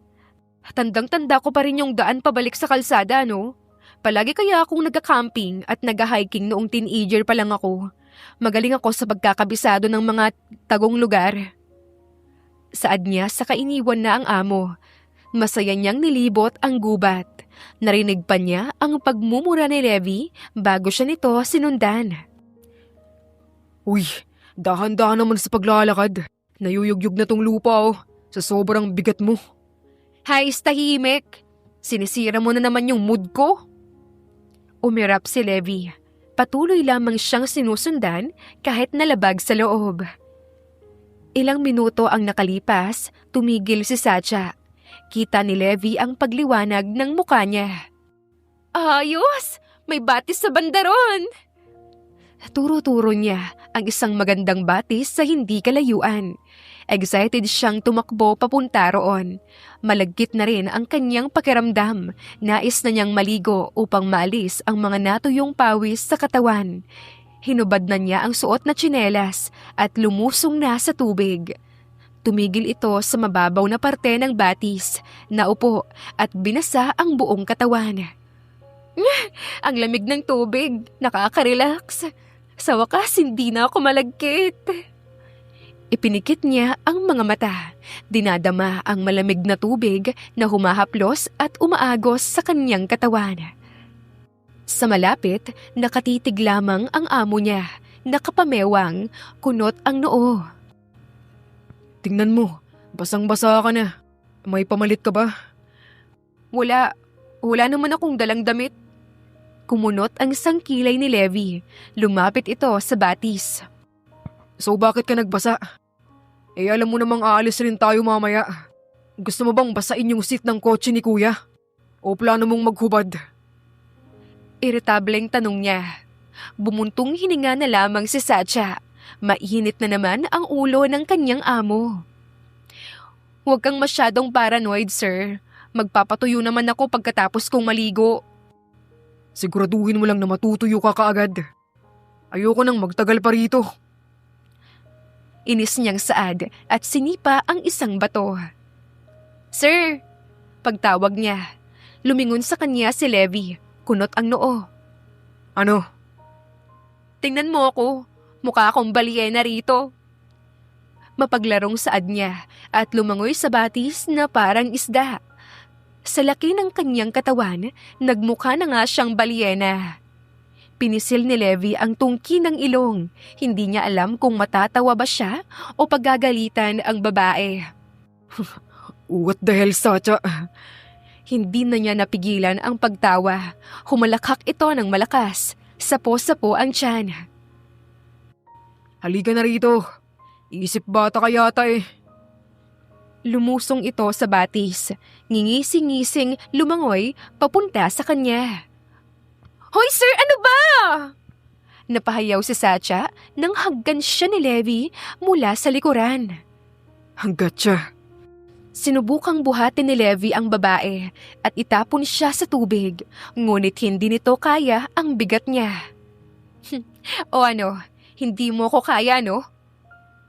Tandang-tanda ko pa rin yung daan pabalik sa kalsada, no? Palagi kaya akong nagka-camping at nagka-hiking noong teenager pa lang ako. Magaling ako sa pagkakabisado ng mga tagong lugar. Saad niya sa kainiwan na ang amo. Masaya niyang nilibot ang gubat. Narinig pa niya ang pagmumura ni Levi bago siya nito sinundan. Uy, dahan-dahan naman sa paglalakad. Nayuyugyug na tong lupa sa sobrang bigat mo. Hay, tahimik. Sinisira mo na naman yung mood ko. Umirap si Levi. Patuloy lamang siyang sinusundan kahit nalabag sa loob. Ilang minuto ang nakalipas, tumigil si Satya. Kita ni Levi ang pagliwanag ng mukha niya. Ayos! May batis sa bandaron! Turo-turo niya ang isang magandang batis sa hindi kalayuan. Excited siyang tumakbo papunta roon. Malagkit na rin ang kanyang pakiramdam. Nais na niyang maligo upang maalis ang mga natuyong pawis sa katawan. Hinubad na niya ang suot na tsinelas at lumusong na sa tubig. Tumigil ito sa mababaw na parte ng batis, naupo at binasa ang buong katawan. Ang lamig ng tubig, nakaka-relax. Sa wakas, hindi na ako malagkit. Ipinikit niya ang mga mata. Dinadama ang malamig na tubig na humahaplos at umaagos sa kanyang katawan. Sa malapit, nakatitig lamang ang amo niya. Nakapamewang, kunot ang noo. Tingnan mo, basang-basa ka na. May pamalit ka ba? Wala naman akong dalang damit. Kumunot ang isang kilay ni Levi. Lumapit ito sa batis. So bakit ka nagbasa? Alam mo namang aalis rin tayo mamaya. Gusto mo bang basain yung seat ng kotse ni Kuya? O plano mong maghubad? Iritableng tanong niya. Bumuntong hininga na lamang si Satya. Mainit na naman ang ulo ng kanyang amo. Huwag kang masyadong paranoid, sir. Magpapatuyo naman ako pagkatapos kong maligo. Siguraduhin mo lang na matutuyo ka kaagad. Ayoko nang magtagal pa rito. Inis niyang saad at sinipa ang isang bato. Sir! Pagtawag niya, lumingon sa kanya si Levi, kunot ang noo. Ano? Tingnan mo ako, mukha akong balyena rito. Mapaglarong saad niya at lumangoy sa batis na parang isda. Sa laki ng kanyang katawan, nagmukha na nga siyang balyena. Pinisil ni Levi ang tungki ng ilong. Hindi niya alam kung matatawa ba siya o pagagalitan ang babae. What the hell, Sacha? Hindi na niya napigilan ang pagtawa. Humalakhak ito ng malakas. Sapo-sapo ang tiyan. Halika na rito. Isip bata ka yata eh. Lumusong ito sa batis. Ngingising-ngising lumangoy papunta sa kanya. Hoy sir, ano ba? Napahayaw si Sacha nang haggan siya ni Levi mula sa likuran. Hanggat siya. Sinubukang buhatin ni Levi ang babae at itapon siya sa tubig, ngunit hindi nito kaya ang bigat niya. O ano, hindi mo ko kaya no?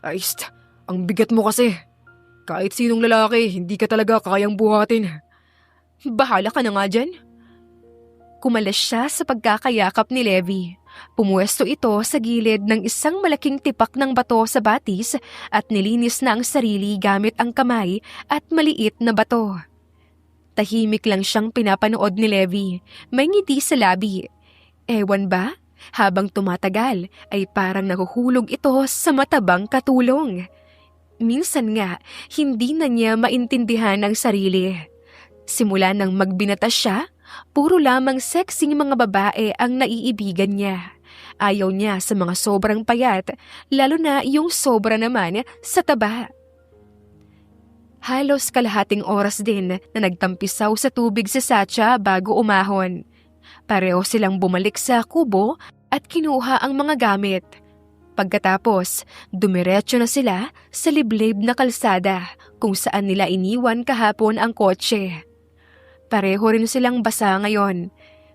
Ayos, ang bigat mo kasi. Kahit sinong lalaki, hindi ka talaga kayang buhatin. Bahala ka na nga dyan. Kumalas siya sa pagkakayakap ni Levi. Pumuwesto ito sa gilid ng isang malaking tipak ng bato sa batis at nilinis na ang sarili gamit ang kamay at maliit na bato. Tahimik lang siyang pinapanood ni Levi. May ngiti sa labi. Ewan ba? Habang tumatagal ay parang nahuhulog ito sa matabang katulong. Minsan nga, hindi na niya maintindihan ang sarili. Simula nang magbinata siya, puro lamang sexing mga babae ang naiibigan niya. Ayaw niya sa mga sobrang payat, lalo na yung sobra naman sa taba. Halos kalahating oras din na nagtampisaw sa tubig si Sacha bago umahon. Pareho silang bumalik sa kubo at kinuha ang mga gamit. Pagkatapos, dumiretso na sila sa liblib na kalsada kung saan nila iniwan kahapon ang kotse. Pareho rin silang basa ngayon.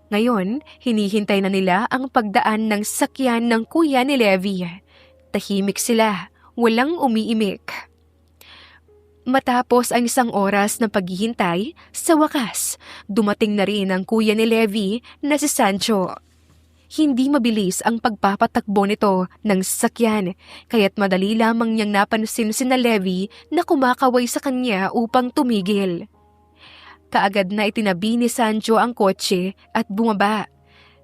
Ngayon, hinihintay na nila ang pagdaan ng sakyan ng kuya ni Levi. Tahimik sila, walang umiimik. Matapos ang isang oras na paghihintay, sa wakas, dumating na rin ang kuya ni Levi na si Sancho. Hindi mabilis ang pagpapatakbo nito ng sasakyan, kaya't madali lamang niyang napansin sina Levi na kumakaway sa kanya upang tumigil. Kaagad na itinabi ni Sancho ang kotse at bumaba.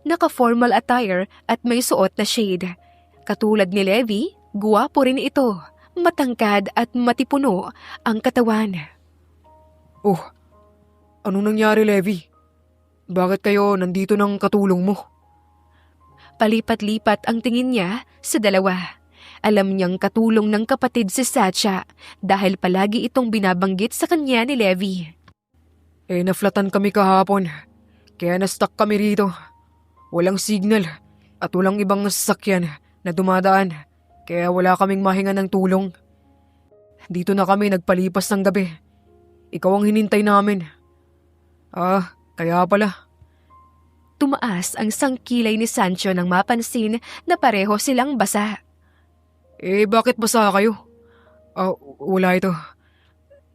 Naka-formal attire at may suot na shade. Katulad ni Levi, guwapo rin ito. Matangkad at matipuno ang katawan. Oh, anong nangyari, Levi? Bakit kayo nandito ng katulong mo? Palipat-lipat ang tingin niya sa dalawa. Alam niyang katulong ng kapatid si Sacha dahil palagi itong binabanggit sa kanya ni Levi. Naflatan kami kahapon, kaya na-stuck kami rito. Walang signal at walang ibang sasakyan na dumadaan, kaya wala kaming mahinga ng tulong. Dito na kami nagpalipas ng gabi. Ikaw ang hinintay namin. Kaya pala. Tumaas ang sangkilay ni Sancho nang mapansin na pareho silang basa. Bakit basa kayo? Wala ito.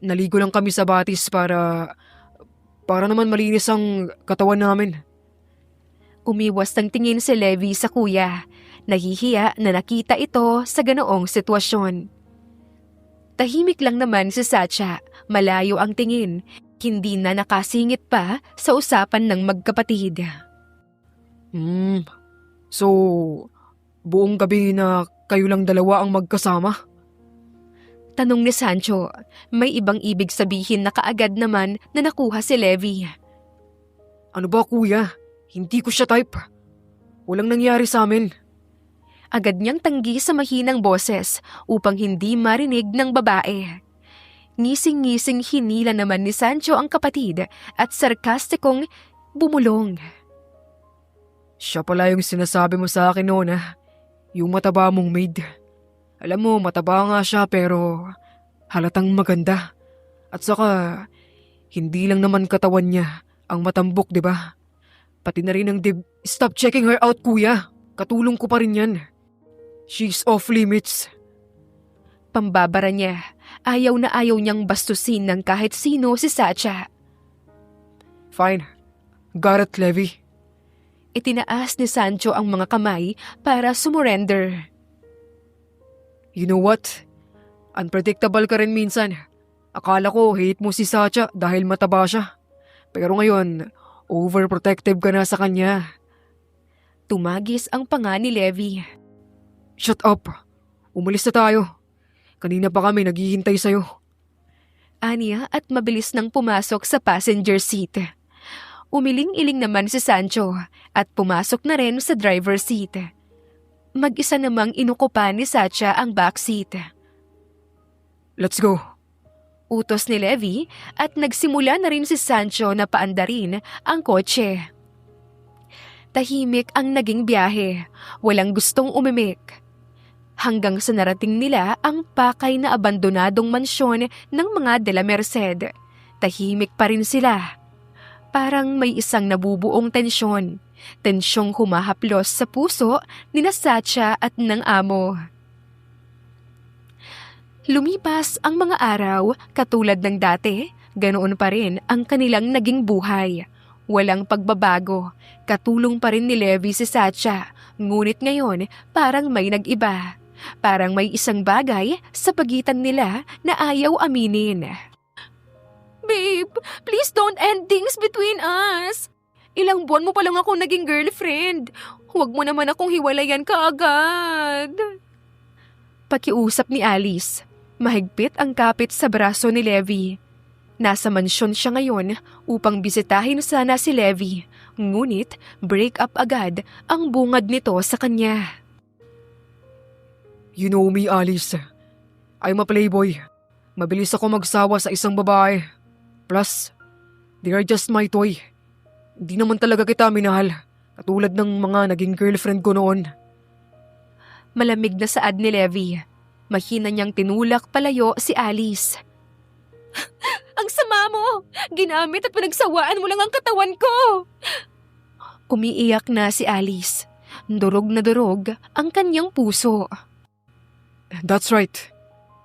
Naligo lang kami sa batis para naman malinis ang katawan namin. Umiwas ng tingin si Levi sa kuya. Nahihiya na nakita ito sa ganoong sitwasyon. Tahimik lang naman si Sacha, malayo ang tingin. Hindi na nakasingit pa sa usapan ng magkapatid. So, buong gabi na kayo lang dalawa ang magkasama? Tanong ni Sancho, may ibang ibig sabihin na kaagad naman na nakuha si Levi. Ano ba kuya? Hindi ko siya type. Walang nangyari sa amin. Agad niyang tanggi sa mahinang boses upang hindi marinig ng babae. Ngising-ngising hinila naman ni Sancho ang kapatid at sarkastikong bumulong. Siya pala yung sinasabi mo sa akin noon yung mataba mong maid. Alam mo, mataba nga siya pero halatang maganda. At saka, Hindi lang naman katawan niya ang matambok, di ba? Pati na rin ang Stop checking her out, kuya. Katulong ko pa rin yan. She's off limits. Pambabara niya. Ayaw na ayaw niyang bastusin ng kahit sino si Sacha. Fine. Got it, Levi. Itinaas ni Sancho ang mga kamay para sumurrender. You know what? Unpredictable ka rin minsan. Akala ko hate mo si Sacha dahil mataba siya. Pero ngayon, overprotective ka na sa kanya. Tumagis ang panga ni Levi. Shut up. Umalis na tayo. Kanina pa kami naghihintay sa'yo. Aniya at mabilis nang pumasok sa passenger seat. Umiling-iling naman si Sancho at pumasok na rin sa driver's seat. Mag-isa namang inukupan ni Sacha ang backseat. Let's go. Utos ni Levi at nagsimula na rin si Sancho na paandarin ang kotse. Tahimik ang naging biyahe, walang gustong umimik. Hanggang sa narating nila ang pakay na abandonadong mansyon ng mga De La Merced. Tahimik pa rin sila. Parang may isang nabubuong tensyon. Tensyong humahaplos sa puso ni Sacha at ng amo. Lumipas ang mga araw, katulad ng dati, ganoon pa rin ang kanilang naging buhay. Walang pagbabago, katulong pa rin ni Levi si Sacha, ngunit ngayon parang may nag-iba. Parang may isang bagay sa pagitan nila na ayaw aminin. Babe, please don't end things between us. Ilang buwan mo pa lang ako naging girlfriend. Huwag mo naman akong hiwalayan kaagad. Pakiusap ni Alice. Mahigpit ang kapit sa braso ni Levi. Nasa mansyon siya ngayon upang bisitahin sana si Levi. Ngunit break up agad ang bungad nito sa kanya. You know me, Alice. I'm a playboy. Mabilis ako magsawa sa isang babae. Plus, they are just my toy. Hindi naman talaga kita minahal, katulad ng mga naging girlfriend ko noon. Malamig na saad ni Levi. Mahina niyang tinulak palayo si Alice. Ang sama mo! Ginamit at pinagsawaan mo lang ang katawan ko! Umiiyak na si Alice. Durog na durog ang kanyang puso. That's right.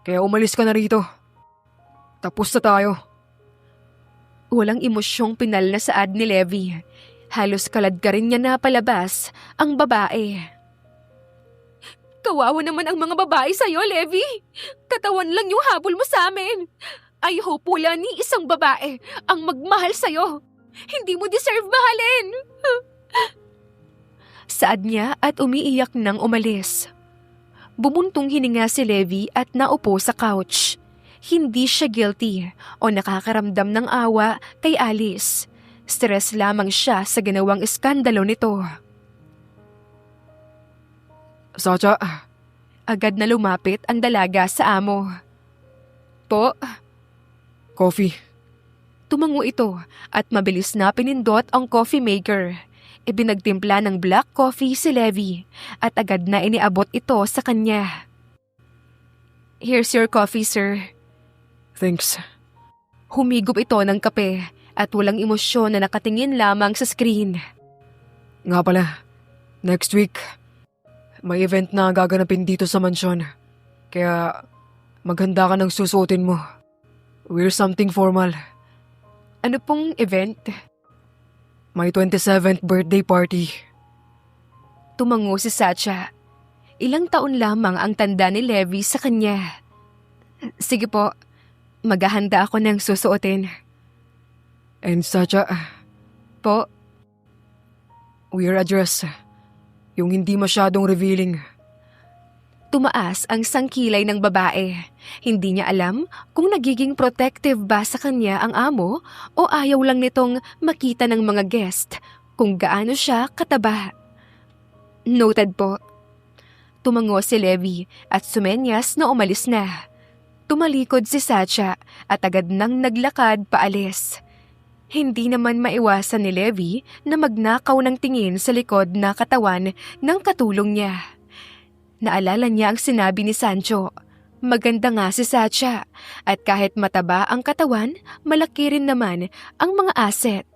Kaya umalis ka na rito. Tapos na tayo. Walang emosyong pinal na saad ni Levi. Halos kalad ka rin niya napalabas ang babae. Kawawa naman ang mga babae sa'yo, Levi. Katawan lang yung habol mo sa amin. I hope wala ni isang babae ang magmahal sa'yo. Hindi mo deserve mahalin. Saad niya at umiiyak nang umalis. Bumuntong hininga si Levi at naupo sa couch. Hindi siya guilty o nakakaramdam ng awa kay Alice. Stress lamang siya sa ginawang iskandalo nito. Sacha. Agad na lumapit ang dalaga sa amo. Po? Coffee. Tumango ito at mabilis na pinindot ang coffee maker. Ibinagtimpla ng black coffee si Levi at agad na iniabot ito sa kanya. Here's your coffee, sir. Thanks. Humigop ito ng kape at walang emosyon na nakatingin lamang sa screen. Nga pala, next week, may event na gaganapin dito sa mansyon. Kaya maghanda ka ng susuotin mo. Wear something formal. Ano pong event? My 27th birthday party. Tumango si Sacha. Ilang taon lamang ang tanda ni Levi sa kanya. Sige po, maghahanda ako ng susuotin. And Sacha, Po? wear a dress. Yung hindi masyadong revealing. Tumaas ang sangkilay ng babae. Hindi niya alam kung nagiging protective ba sa kanya ang amo o ayaw lang nitong makita ng mga guest kung gaano siya kataba. Noted po. Tumango si Levi at sumenyas na umalis na. Tumalikod si Sacha at agad nang naglakad paalis. Hindi naman maiwasan ni Levi na magnakaw ng tingin sa likod na katawan ng katulong niya. Naalala niya ang sinabi ni Sancho, Maganda nga si Satya at kahit mataba ang katawan, malaki rin naman ang mga asset.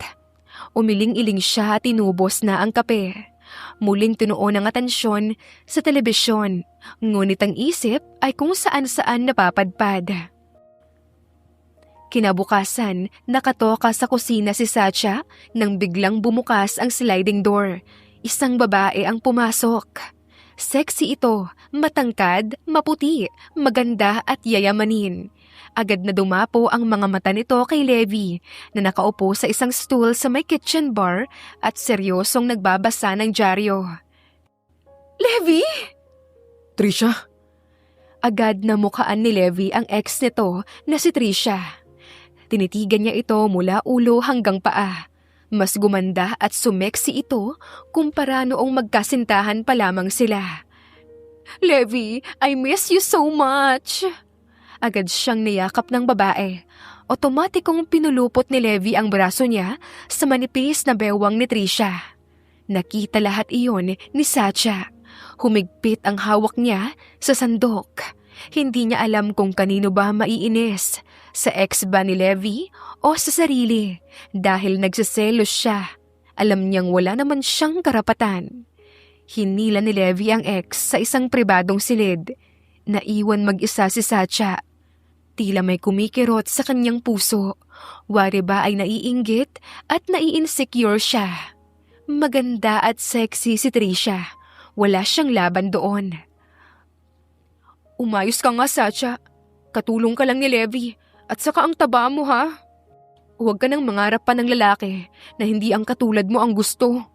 Umiling-iling siya at tinubos na ang kape. Muling tinuon ang atensyon sa telebisyon, ngunit ang isip ay kung saan-saan napapadpad. Kinabukasan, nakatoka sa kusina si Satya nang biglang bumukas ang sliding door. Isang babae ang pumasok. Sexy ito, matangkad, maputi, maganda at yayamanin. Agad na dumapo ang mga mata nito kay Levi na nakaupo sa isang stool sa may kitchen bar at seryosong nagbabasa ng dyaryo. Levi! Trisha? Agad na mukhaan ni Levi ang ex nito na si Trisha. Tinitigan niya ito mula ulo hanggang paa. Mas gumanda at sumeksi ito kumpara noong magkasintahan pa lamang sila. Levi, I miss you so much! Agad siyang niyakap ng babae. Otomatikong pinulupot ni Levi ang braso niya sa manipis na bewang ni Trisha. Nakita lahat iyon ni Satya. Humigpit ang hawak niya sa sandok. Hindi niya alam kung kanino ba maiinis, sa ex ba ni Levi o sa sarili, dahil nagsiselos siya. Alam niyang wala naman siyang karapatan. Hinila ni Levi ang ex sa isang pribadong silid. Naiwan mag-isa si Satya. Tila may kumikirot sa kanyang puso. Wari ba ay naiinggit at nai-insecure siya. Maganda at sexy si Trisha. Wala siyang laban doon. Umayos ka nga, Satya. Katulong ka lang ni Levi. At saka ang taba mo, ha? Huwag ka nang mangarap pa ng lalaki na hindi ang katulad mo ang gusto.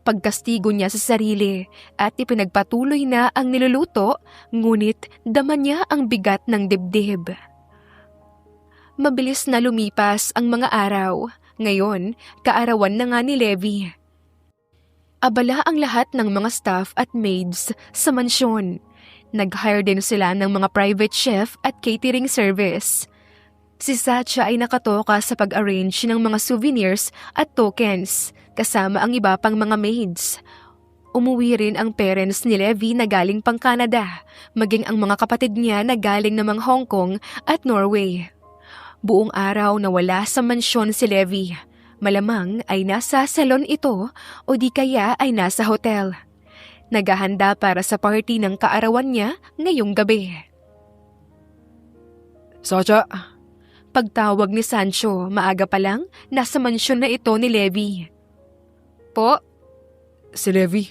Pagkastigo niya sa sarili at ipinagpatuloy na ang niluluto, ngunit dama niya ang bigat ng dibdib. Mabilis na lumipas ang mga araw. Ngayon, kaarawan na nga ni Levi. Abala ang lahat ng mga staff at maids sa mansyon. Nag-hire din sila ng mga private chef at catering service. Si Satya ay nakatoka sa pag-arrange ng mga souvenirs at tokens, kasama ang iba pang mga maids. Umuwi rin ang parents ni Levi na galing pang Canada, maging ang mga kapatid niya na galing namang Hong Kong at Norway. Buong araw na wala sa mansyon si Levi. Malamang ay nasa salon ito o di kaya ay nasa hotel. Naghahanda para sa party ng kaarawan niya ngayong gabi. Satya? Pagtawag ni Sancho, maaga pa lang, nasa mansyon na ito ni Levi. Po? Si Levi?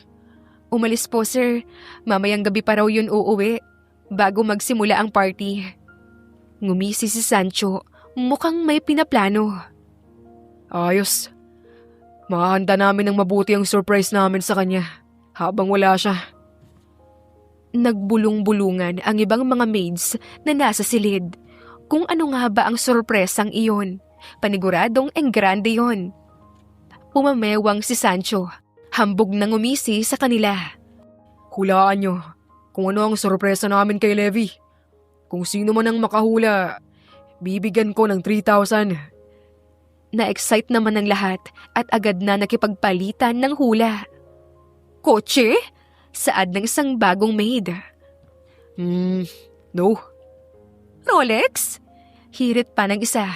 Umalis po, sir. Mamayang gabi pa raw yun uuwi, bago magsimula ang party. Ngumisi si Sancho, mukhang may pinaplano. Ayos. Makahanda namin ng mabuti ang surprise namin sa kanya habang wala siya. Nagbulong-bulungan ang ibang mga maids na nasa silid. Kung ano nga ba ang sorpresang iyon? Paniguradong enggrande yon. Pumamewang si Sancho. Hambog na ngumisi sa kanila. Hulaan niyo kung ano ang sorpresa namin kay Levi. Kung sino man ang makahula, bibigyan ko ng 3,000. Na-excite naman ang lahat at agad na nakipagpalitan ng hula. Kotse? Saad ng isang bagong maid. No. Rolex? Hirit pa ng isa.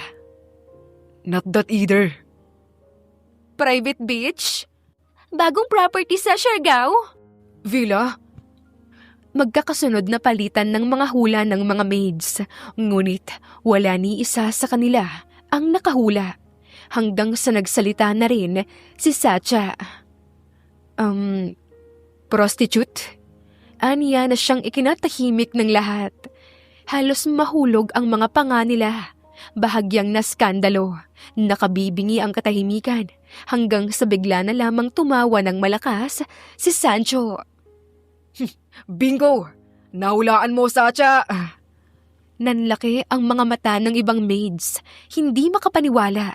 Not that either. Private beach? Bagong property sa Siargao? Villa? Magkakasunod na palitan ng mga hula ng mga maids. Ngunit wala ni isa sa kanila ang nakahula. Hanggang sa nagsalita na rin si Satya. Prostitute? Aniya na siyang ikinatahimik ng lahat. Halos mahulog ang mga panga nila. Bahagyang na skandalo. Nakabibingi ang katahimikan hanggang sa bigla na lamang tumawa ng malakas si Sancho. Bingo! Nahulaan mo, Satya! Nanlaki ang mga mata ng ibang maids. Hindi makapaniwala.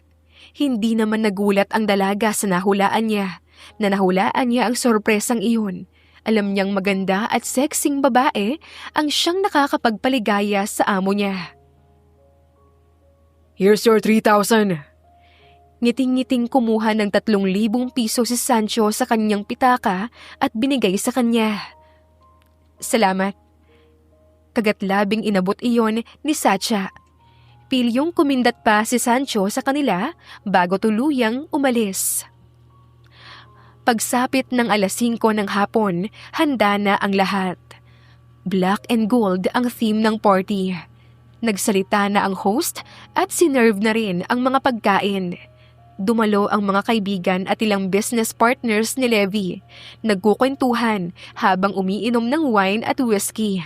Hindi naman nagulat ang dalaga sa nahulaan niya. Na nahulaan niya ang sorpresang iyon. Alam niyang maganda at sexing babae ang siyang nakakapagpaligaya sa amo niya. Here's your 3,000. Ngiting-ngiting kumuha ng 3,000 piso si Sancho sa kanyang pitaka at binigay sa kanya. Salamat. kagat labing inabot iyon ni Sacha. Pilyong kumindat pa si Sancho sa kanila bago tuluyang umalis. Pagsapit ng 5:00 ng hapon, handa na ang lahat. Black and gold ang theme ng party. Nagsalita na ang host at sinerve na rin ang mga pagkain. Dumalo ang mga kaibigan at ilang business partners ni Levi. Nagkukwentuhan habang umiinom ng wine at whiskey.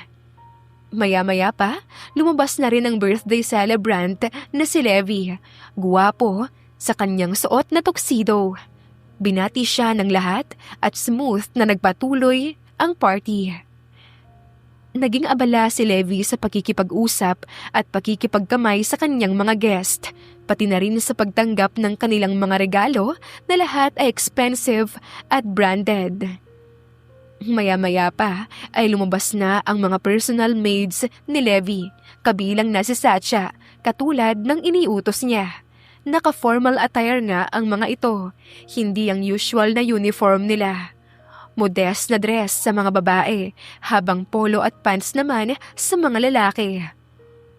Maya-maya pa, lumabas na rin ang birthday celebrant na si Levi. Guwapo sa kanyang suot na tuxedo. Binati siya ng lahat at smooth na nagpatuloy ang party. Naging abala si Levi sa pakikipag-usap at pakikipagkamay sa kanyang mga guest, pati na rin sa pagtanggap ng kanilang mga regalo na lahat ay expensive at branded. Maya-maya pa ay lumabas na ang mga personal maids ni Levi, kabilang na si Sacha, katulad ng iniutos niya. Naka-formal attire nga ang mga ito, hindi ang usual na uniform nila. Modest na dress sa mga babae, habang polo at pants naman sa mga lalaki.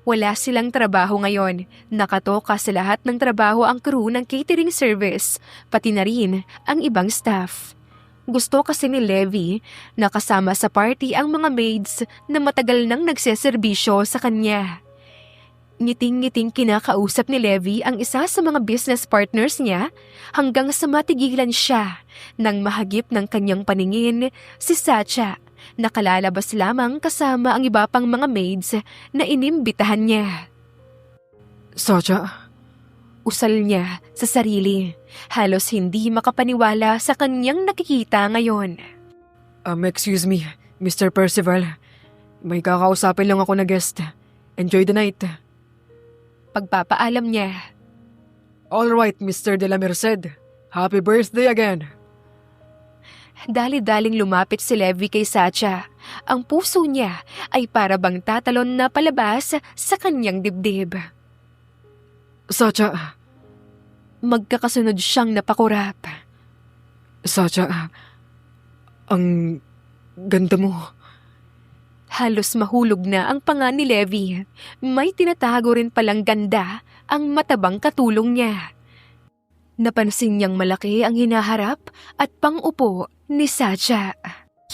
Wala silang trabaho ngayon, nakatoka sa lahat ng trabaho ang crew ng catering service, pati na rin ang ibang staff. Gusto kasi ni Levi na kasama sa party ang mga maids na matagal nang nagseserbisyo sa kanya. Ngiting-ngiting kinakausap ni Levi ang isa sa mga business partners niya hanggang sa matigilan siya nang mahagip ng kanyang paningin si Sacha, nakalalabas lamang kasama ang iba pang mga maids na inimbitahan niya. Sacha? Usal niya sa sarili, halos hindi makapaniwala sa kanyang nakikita ngayon. Excuse me, Mr. Percival. May kakausapin lang ako na guest. Enjoy the night. Pagpapaalam niya. All right, Mr. De La Merced. Happy birthday again. Dali-daling lumapit si Levi kay Sacha. Ang puso niya ay para bang tatalon na palabas sa kanyang dibdib. Sacha. Magkakasunod siyang napakurap. Sacha, ang ganda mo. Halos mahulog na ang panga ni Levi. May tinatago rin palang ganda ang matabang katulong niya. Napansin niyang malaki ang hinaharap at pang-upo ni Sacha.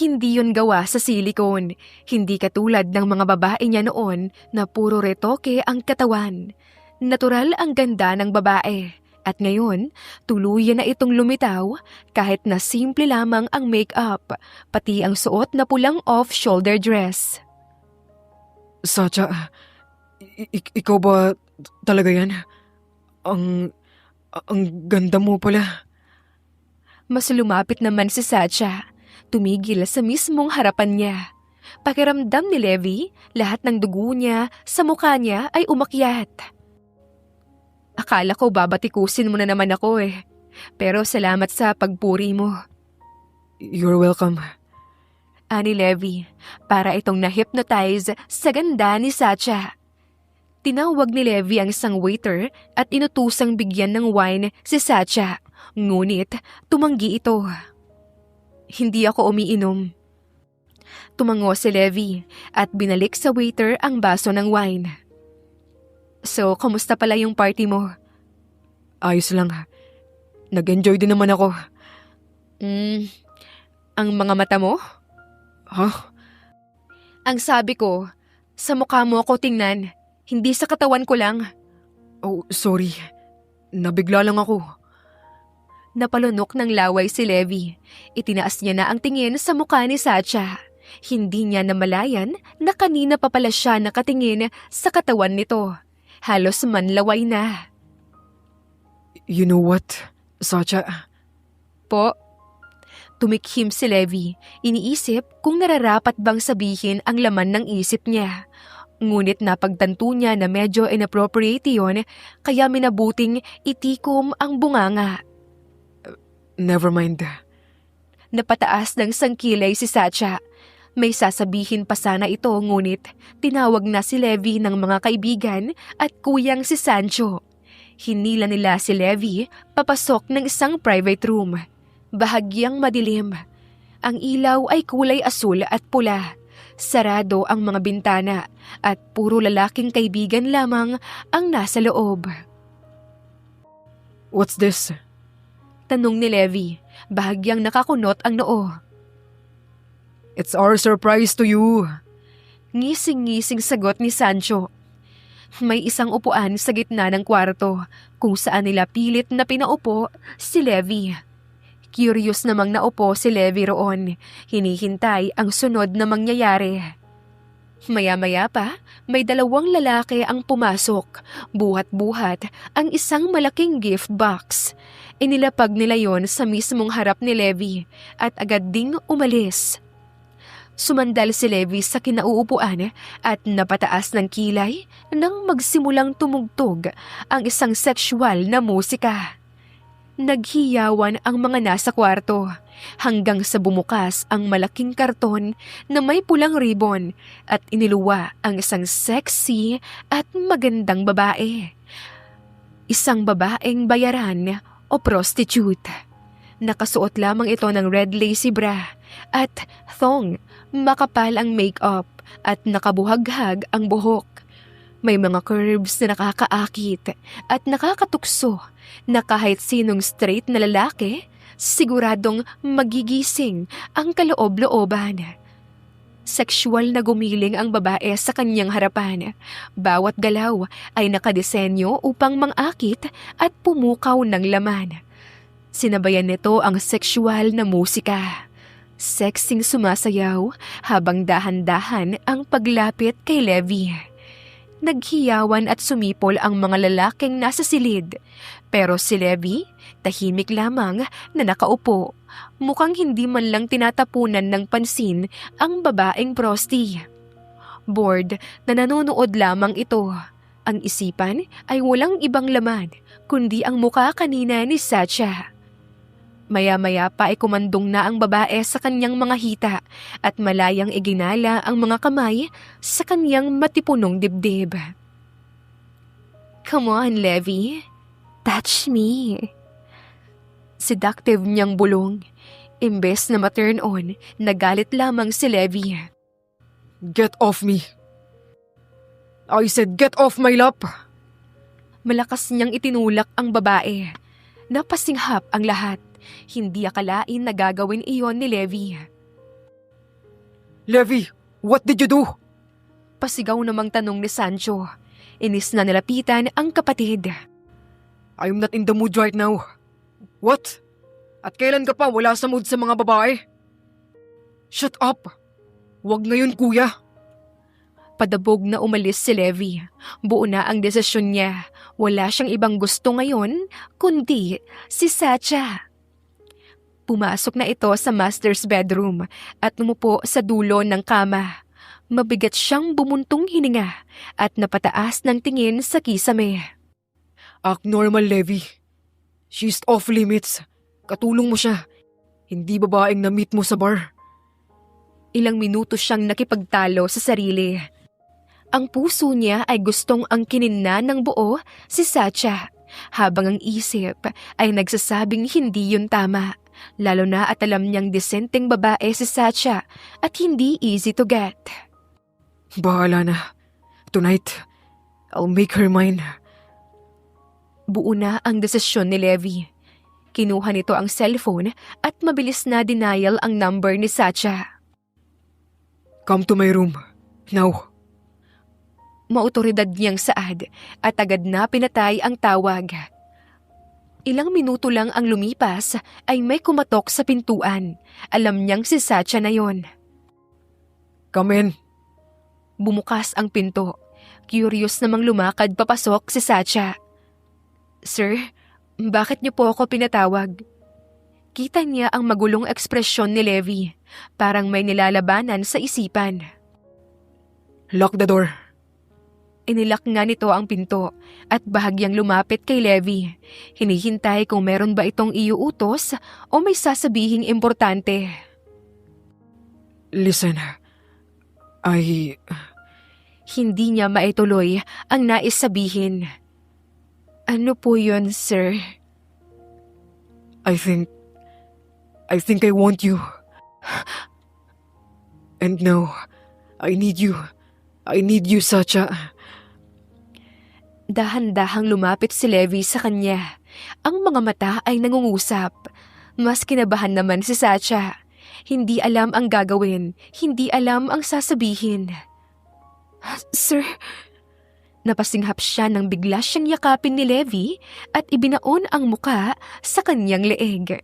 Hindi yun gawa sa silikon. Hindi katulad ng mga babae niya noon na puro retoke ang katawan. Natural ang ganda ng babae. At ngayon, tuluyan na itong lumitaw kahit na simple lamang ang make-up, pati ang suot na pulang off-shoulder dress. Sacha, ikaw ba talaga yan? Ang ganda mo pala. Mas lumapit naman si Sacha, tumigil sa mismong harapan niya. Pakiramdam ni Levi, lahat ng dugo niya sa mukha niya ay umakyat. Akala ko babatikusin mo na naman ako eh. Pero salamat sa pagpuri mo. You're welcome. Ani Levi, para itong na-hypnotize sa ganda ni Sacha. Tinawag ni Levi ang isang waiter at inutusang bigyan ng wine si Sacha. Ngunit tumanggi ito. Hindi ako umiinom. Tumango si Levi at binalik sa waiter ang baso ng wine. So, kamusta pala yung party mo? Ayos lang. Nag-enjoy din naman ako. Ang mga mata mo? Huh? Ang sabi ko, sa mukha mo ako tingnan, hindi sa katawan ko lang. Oh, sorry. Nabigla lang ako. Napalunok ng laway si Levi. Itinaas niya na ang tingin sa mukha ni Sacha. Hindi niya namalayan na kanina pa pala siya nakatingin sa katawan nito. Halos manlaway na. You know what, Sacha? Po? Tumikhim si Levi. Iniisip kung nararapat bang sabihin ang laman ng isip niya. Ngunit napagtanto niya na medyo inappropriate yun, kaya minabuting itikom ang bunganga. Never mind. Napataas ng sangkilay si Sacha. May sasabihin pa sana ito ngunit tinawag na si Levi ng mga kaibigan at kuyang si Sancho. Hinila nila si Levi papasok ng isang private room. Bahagyang madilim. Ang ilaw ay kulay asul at pula. Sarado ang mga bintana at puro lalaking kaibigan lamang ang nasa loob. What's this? Tanong ni Levi, bahagyang nakakunot ang noo. It's our surprise to you. Ngising-ngising sagot ni Sancho. May isang upuan sa gitna ng kwarto kung saan nila pilit na pinaupo si Levi. Curious namang naupo si Levi roon, hinihintay ang sunod na mangyayari. Maya-maya pa, may dalawang lalaki ang pumasok, buhat-buhat ang isang malaking gift box. Inilapag nila yon sa mismong harap ni Levi at agad ding umalis. Sumandal si Levi sa kinauupuan at napataas ng kilay nang magsimulang tumugtog ang isang sexual na musika. Naghiyawan ang mga nasa kwarto hanggang sa bumukas ang malaking karton na may pulang ribbon at iniluwa ang isang sexy at magandang babae. Isang babaeng bayaran o prostitute. Nakasuot lamang ito ng red lacy bra at thong, makapal ang makeup at nakabuhaghag ang buhok. May mga curves na nakakaakit at nakakatukso na kahit sinong straight na lalaki, siguradong magigising ang kaloob-looban. Sexual na gumiling ang babae sa kanyang harapan. Bawat galaw ay nakadesenyo upang mangakit at pumukaw ng laman. Sinabayan nito ang sexual na musika. Sexing sumasayaw habang dahan-dahan ang paglapit kay Levi. Naghiyawan at sumipol ang mga lalaking nasa silid. Pero si Levi, tahimik lamang na nakaupo. Mukhang hindi man lang tinatapunan ng pansin ang babaeng prosti. Bored na nanonood lamang ito. Ang isipan ay walang ibang laman kundi ang mukha kanina ni Sacha. Maya-maya pa ay kumandong na ang babae sa kanyang mga hita at malayang iginala ang mga kamay sa kanyang matipunong dibdib. Come on, Levi. Touch me. Seductive niyang bulong. Imbes na ma-turn on, nagalit lamang si Levi. Get off me. I said get off my lap. Malakas niyang itinulak ang babae. Napasinghap ang lahat. Hindi akalain na gagawin iyon ni Levi. Levi, what did you do? Pasigaw namang tanong ni Sancho. Inis na nilapitan ang kapatid. I'm not in the mood right now. What? At kailan ka pa wala sa mood sa mga babae? Shut up! Wag ngayon, kuya. Padabog na umalis si Levi. Buo na ang desisyon niya. Wala siyang ibang gusto ngayon, kundi si Sacha. Pumasok na ito sa master's bedroom at umupo sa dulo ng kama. Mabigat siyang bumuntong hininga at napataas ng tingin sa kisame. Act normal, Levi. She's off limits. Katulong mo siya. Hindi babaeng na-meet mo sa bar. Ilang minuto siyang nakipagtalo sa sarili. Ang puso niya ay gustong angkinin na ng buo si Sacha, habang ang isip ay nagsasabing hindi yun tama. Lalo na at alam niyang disenteng babae si Sacha at hindi easy to get. Bahala na. Tonight, I'll make her mine. Buo na ang desisyon ni Levi. Kinuha nito ang cellphone at mabilis na denial ang number ni Sacha. Come to my room. Now. Maotoridad niyang saad at agad na pinatay ang tawag. Ilang minuto lang ang lumipas ay may kumatok sa pintuan. Alam niyang si Sacha na yon. Come in. Bumukas ang pinto. Curious namang lumakad papasok si Sacha. Sir, bakit niyo po ako pinatawag? Kita niya ang magulong ekspresyon ni Levi. Parang may nilalabanan sa isipan. Lock the door. Inilak nga nito ang pinto at bahagyang lumapit kay Levi. Hinihintay kung meron ba itong iuutos o may sasabihing importante. Listen, Hindi niya maituloy ang nais sabihin. Ano po yun, sir? I think I want you. And now, I need you. I need you, Sacha. Dahan-dahang lumapit si Levi sa kanya. Ang mga mata ay nangungusap. Mas kinabahan naman si Sacha. Hindi alam ang gagawin. Hindi alam ang sasabihin. Sir, napasinghap siya nang bigla siyang yakapin ni Levi at ibinaon ang muka sa kanyang leeg.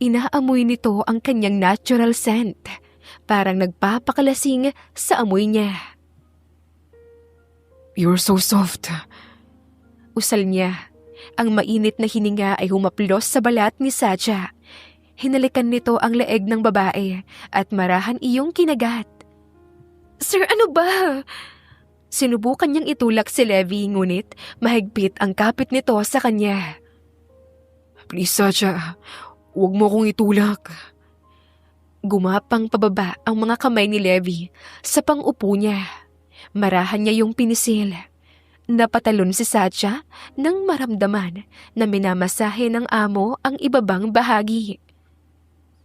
Inaamoy nito ang kanyang natural scent. Parang nagpapakalasing sa amoy niya. You're so soft. Usal niya. Ang mainit na hininga ay humaplos sa balat ni Sacha. Hinalikan nito ang leeg ng babae at marahan iyong kinagat. Sir, ano ba? Sinubukan niyang itulak si Levi ngunit mahigpit ang kapit nito sa kanya. Please, Sacha. Huwag mo akong itulak. Gumapang pababa ang mga kamay ni Levi sa pang-upo niya. Marahan niya yung pinisil. Napatalon si Sacha nang maramdaman na minamasahe ng amo ang ibabang bahagi.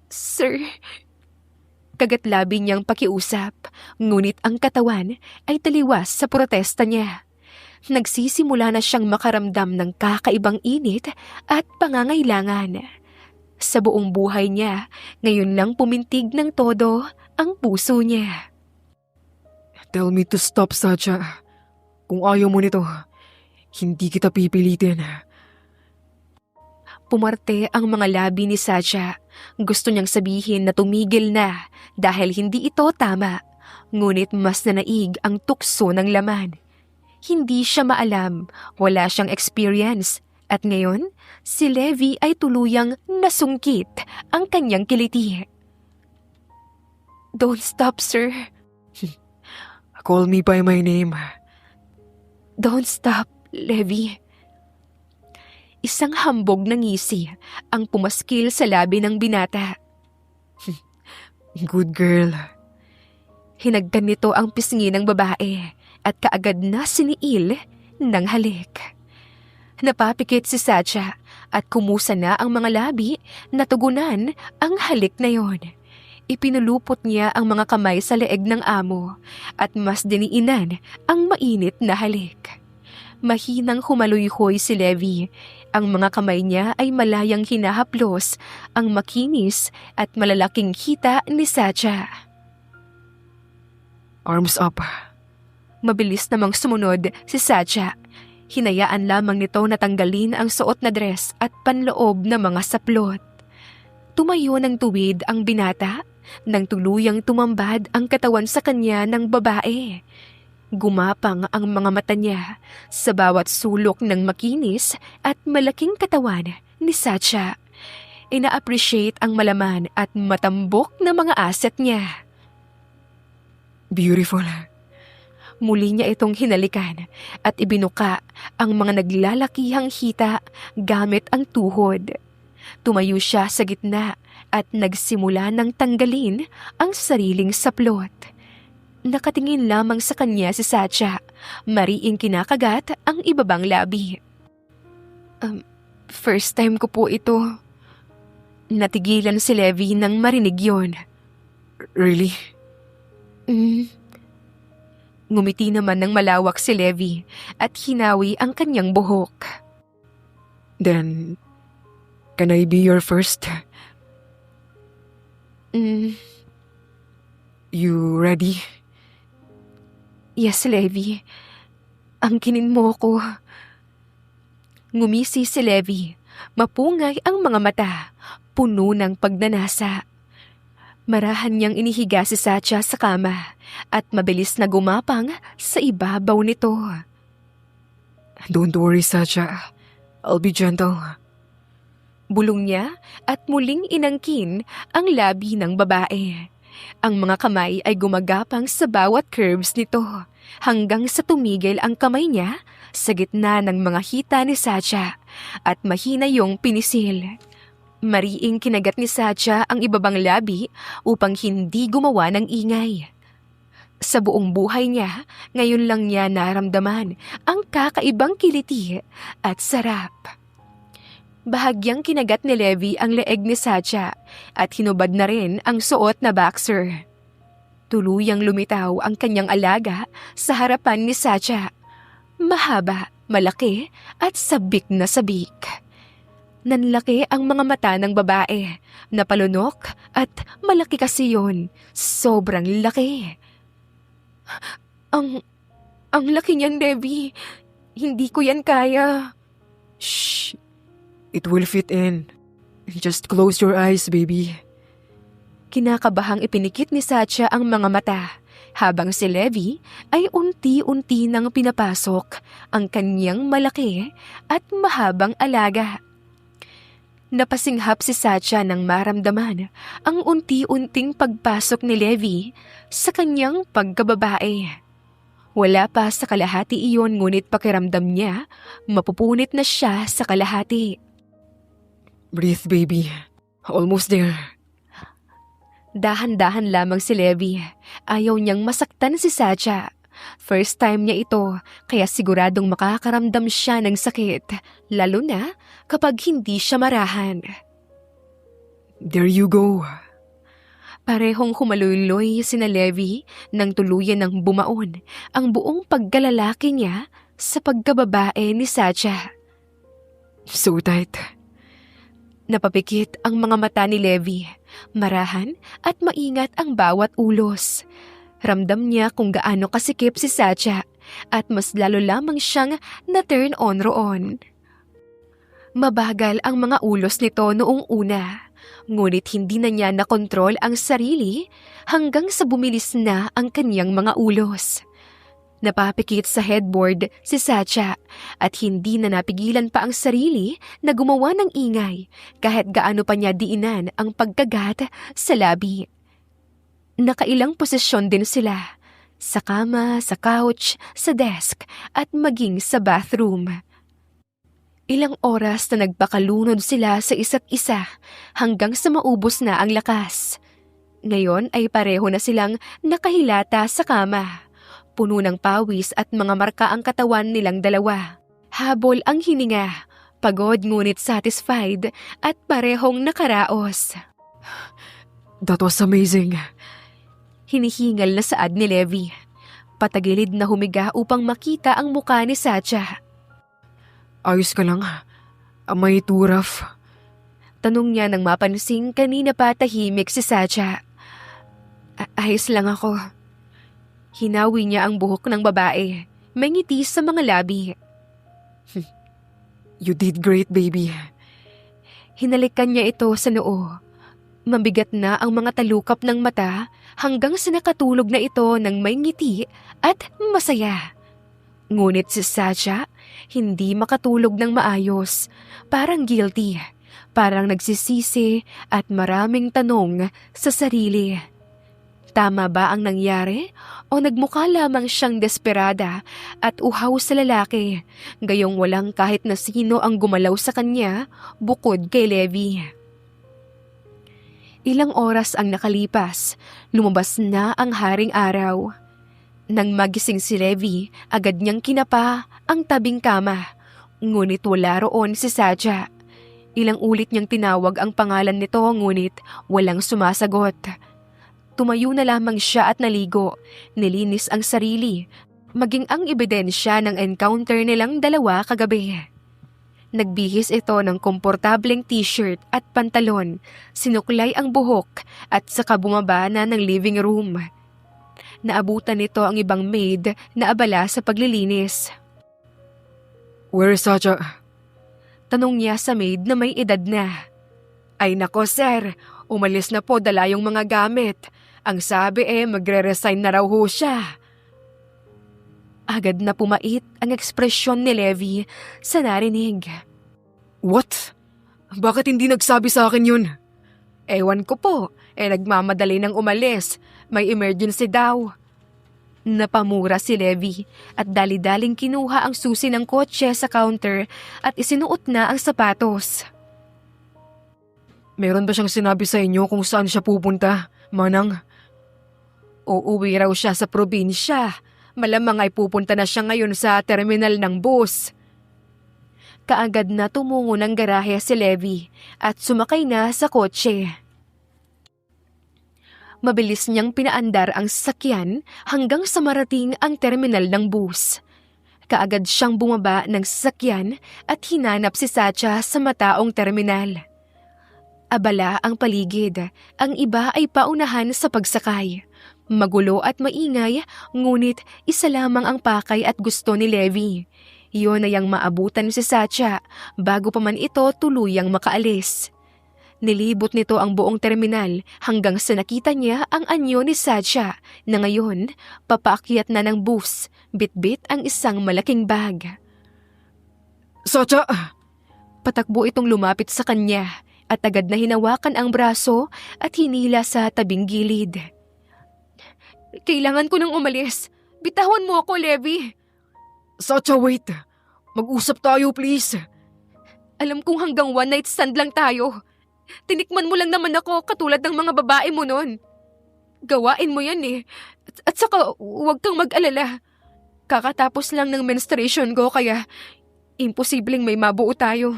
Sir, kagatlabi niyang pakiusap, ngunit ang katawan ay taliwas sa protesta niya. Nagsisimula na siyang makaramdam ng kakaibang init at pangangailangan. Sa buong buhay niya, ngayon lang pumintig ng todo ang puso niya. Tell me to stop, Sacha. Kung ayaw mo nito, hindi kita pipilitin. Pumarte ang mga labi ni Sacha. Gusto niyang sabihin na tumigil na dahil hindi ito tama. Ngunit mas nanaig ang tukso ng laman. Hindi siya maalam, wala siyang experience. At ngayon, si Levi ay tuluyang nasungkit ang kanyang kiliti. Don't stop, sir. Call me by my name. Don't stop, Levi. Isang hambog ng ngisi ang pumaskil sa labi ng binata. Good girl. Hinagdan nito ang pisngi ng babae at kaagad na siniil ng halik. Napapikit si Sacha at kumusa na ang mga labi na tugunan ang halik na yon. Ipinulupot niya ang mga kamay sa leeg ng amo at mas diniinan ang mainit na halik. Mahinang humaluyhoy si Levi. Ang mga kamay niya ay malayang hinahaplos ang makinis at malalaking hita ni Sacha. Arms up. Mabilis namang sumunod si Sacha. Hinayaan lamang nito na tanggalin ang suot na dress at panloob na mga saplot. Tumayo ng tuwid ang binata nang tuluyang tumambad ang katawan sa kanya ng babae. Gumapang ang mga mata niya sa bawat sulok ng makinis at malaking katawan ni Sacha. Ina-appreciate ang malaman at matambok na mga asset niya. Beautiful. Muli niya itong hinalikan at ibinuka ang mga naglalakihang hita gamit ang tuhod. Tumayo siya sa gitna at nagsimula ng tanggalin ang sariling saplot. Nakatingin lamang sa kanya si Sacha, mariing kinakagat ang ibabang labi. First time ko po ito. Natigilan si Levi nang marinig yon. Really? Ngumiti naman ng malawak si Levi at hinawi ang kanyang buhok. Then, can I be your first? You ready? Yes, Levi. Angkinin mo ko. Ngumisi si Levi. Mapungay ang mga mata, puno ng pagnanasa. Marahan niyang inihiga si Sacha sa kama at mabilis na gumapang sa ibabaw nito. Don't worry, Sacha. I'll be gentle. Bulong niya at muling inangkin ang labi ng babae. Ang mga kamay ay gumagapang sa bawat curves nito hanggang sa tumigil ang kamay niya sa gitna ng mga hita ni Sacha at mahina yung pinisil. Mariing kinagat ni Sacha ang ibabang labi upang hindi gumawa ng ingay. Sa buong buhay niya, ngayon lang niya naramdaman ang kakaibang kiliti at sarap. Bahagyang kinagat ni Levi ang leeg ni Sacha at hinubad na rin ang suot na boxer. Tuluyang lumitaw ang kanyang alaga sa harapan ni Satya. Mahaba, malaki at sabik na sabik. Nanlaki ang mga mata ng babae, napalunok at malaki kasi yun. Sobrang laki. Ang laki niyan, Debbie. Hindi ko yan kaya. Shh! It will fit in. Just close your eyes, baby. Kinakabahang ipinikit ni Satya ang mga mata, habang si Levi ay unti-unti nang pinapasok ang kanyang malaki at mahabang alaga. Napasinghap si Satya nang maramdaman ang unti-unting pagpasok ni Levi sa kanyang pagkababae. Wala pa sa kalahati iyon, ngunit pakiramdam niya mapupunit na siya sa kalahati. Breathe, baby. Almost there. Dahan-dahan lamang si Levi. Ayaw niyang masaktan si Satya. First time niya ito, kaya siguradong makakaramdam siya ng sakit, lalo na kapag hindi siya marahan. There you go. Parehong humaluloy sina Levi nang tuluyan ng bumaon ang buong pagkalalaki niya sa pagkababae ni Satya. So tight. Napapikit ang mga mata ni Levi, marahan at maingat ang bawat ulos. Ramdam niya kung gaano kasikip si Satya at mas lalo lamang siyang na-turn on roon. Mabagal ang mga ulos nito noong una, ngunit hindi na niya nakontrol ang sarili hanggang sa bumilis na ang kanyang mga ulos. Napapikit sa headboard si Satya at hindi na napigilan pa ang sarili na gumawa ng ingay kahit gaano pa niya diinan ang pagkagat sa labi. Nakailang posisyon din sila, sa kama, sa couch, sa desk at maging sa bathroom. Ilang oras na nagpakalunod sila sa isa't isa hanggang sa maubos na ang lakas. Ngayon ay pareho na silang nakahilata sa kama. Puno ng pawis at mga marka ang katawan nilang dalawa. Habol ang hininga, pagod ngunit satisfied at parehong nakaraos. That was amazing. Hinihingal na saad ni Levi. Patagilid na humiga upang makita ang muka ni Satya. Ayos ka lang? May too rough? Tanong niya nang mapansing kanina pa tahimik si Satya. Ayos lang ako. Hinawi niya ang buhok ng babae. May ngiti sa mga labi. You did great, baby. Hinalikan niya ito sa noo. Mabigat na ang mga talukap ng mata hanggang sa nakatulog na ito ng may ngiti at masaya. Ngunit si Satya hindi makatulog ng maayos. Parang guilty, parang nagsisisi at maraming tanong sa sarili. Tama ba ang nangyari o nagmukha lamang siyang desperada at uhaw sa lalaki, gayong walang kahit na sino ang gumalaw sa kanya bukod kay Levi? Ilang oras ang nakalipas, lumabas na ang haring araw. Nang magising si Levi, agad niyang kinapa ang tabing kama, ngunit wala roon si Satya. Ilang ulit niyang tinawag ang pangalan nito ngunit walang sumasagot. Tumayo na lamang siya at naligo, nilinis ang sarili, maging ang ebidensya ng encounter nilang dalawa kagabi. Nagbihis ito ng komportableng t-shirt at pantalon, sinuklay ang buhok at saka bumaba na ng living room. Naabutan nito ang ibang maid na abala sa paglilinis. Where is Satya? Tanong niya sa maid na may edad na. Ay nako sir, umalis na po, dala yung mga gamit. Ang sabi magre-resign na raw ho siya. Agad na pumait ang ekspresyon ni Levi sa narinig. What? Bakit hindi nagsabi sa akin yun? Ewan ko po, nagmamadali ng umalis. May emergency daw. Napamura si Levi at dali-daling kinuha ang susi ng kotse sa counter at isinuot na ang sapatos. Meron ba siyang sinabi sa inyo kung saan siya pupunta, Manang? Uuwi raw siya sa probinsya. Malamang ay pupunta na siya ngayon sa terminal ng bus. Kaagad na tumungo ng garahe si Levi at sumakay na sa kotse. Mabilis niyang pinaandar ang sasakyan hanggang sa marating ang terminal ng bus. Kaagad siyang bumaba ng sasakyan at hinanap si Satya sa mataong terminal. Abala ang paligid, ang iba ay paunahan sa pagsakay. Magulo at maingay, ngunit isa lamang ang pakay at gusto ni Levi. Iyon ay ang maabutan si Satya bago pa man ito tuluyang makaalis. Nilibot nito ang buong terminal hanggang sa nakita niya ang anyo ni Satya na ngayon papaakyat na ng bus, bitbit ang isang malaking bag. Satya! Patakbo itong lumapit sa kanya at agad na hinawakan ang braso at hinila sa tabing gilid. Kailangan ko nang umalis. Bitawan mo ako, Levi. Satya, wait! Mag-usap tayo, please! Alam kong hanggang one night stand lang tayo. Tinikman mo lang naman ako katulad ng mga babae mo noon. Gawain mo yan eh. At saka huwag kang mag-alala. Kakatapos lang ng menstruation ko kaya imposibleng may mabuo tayo.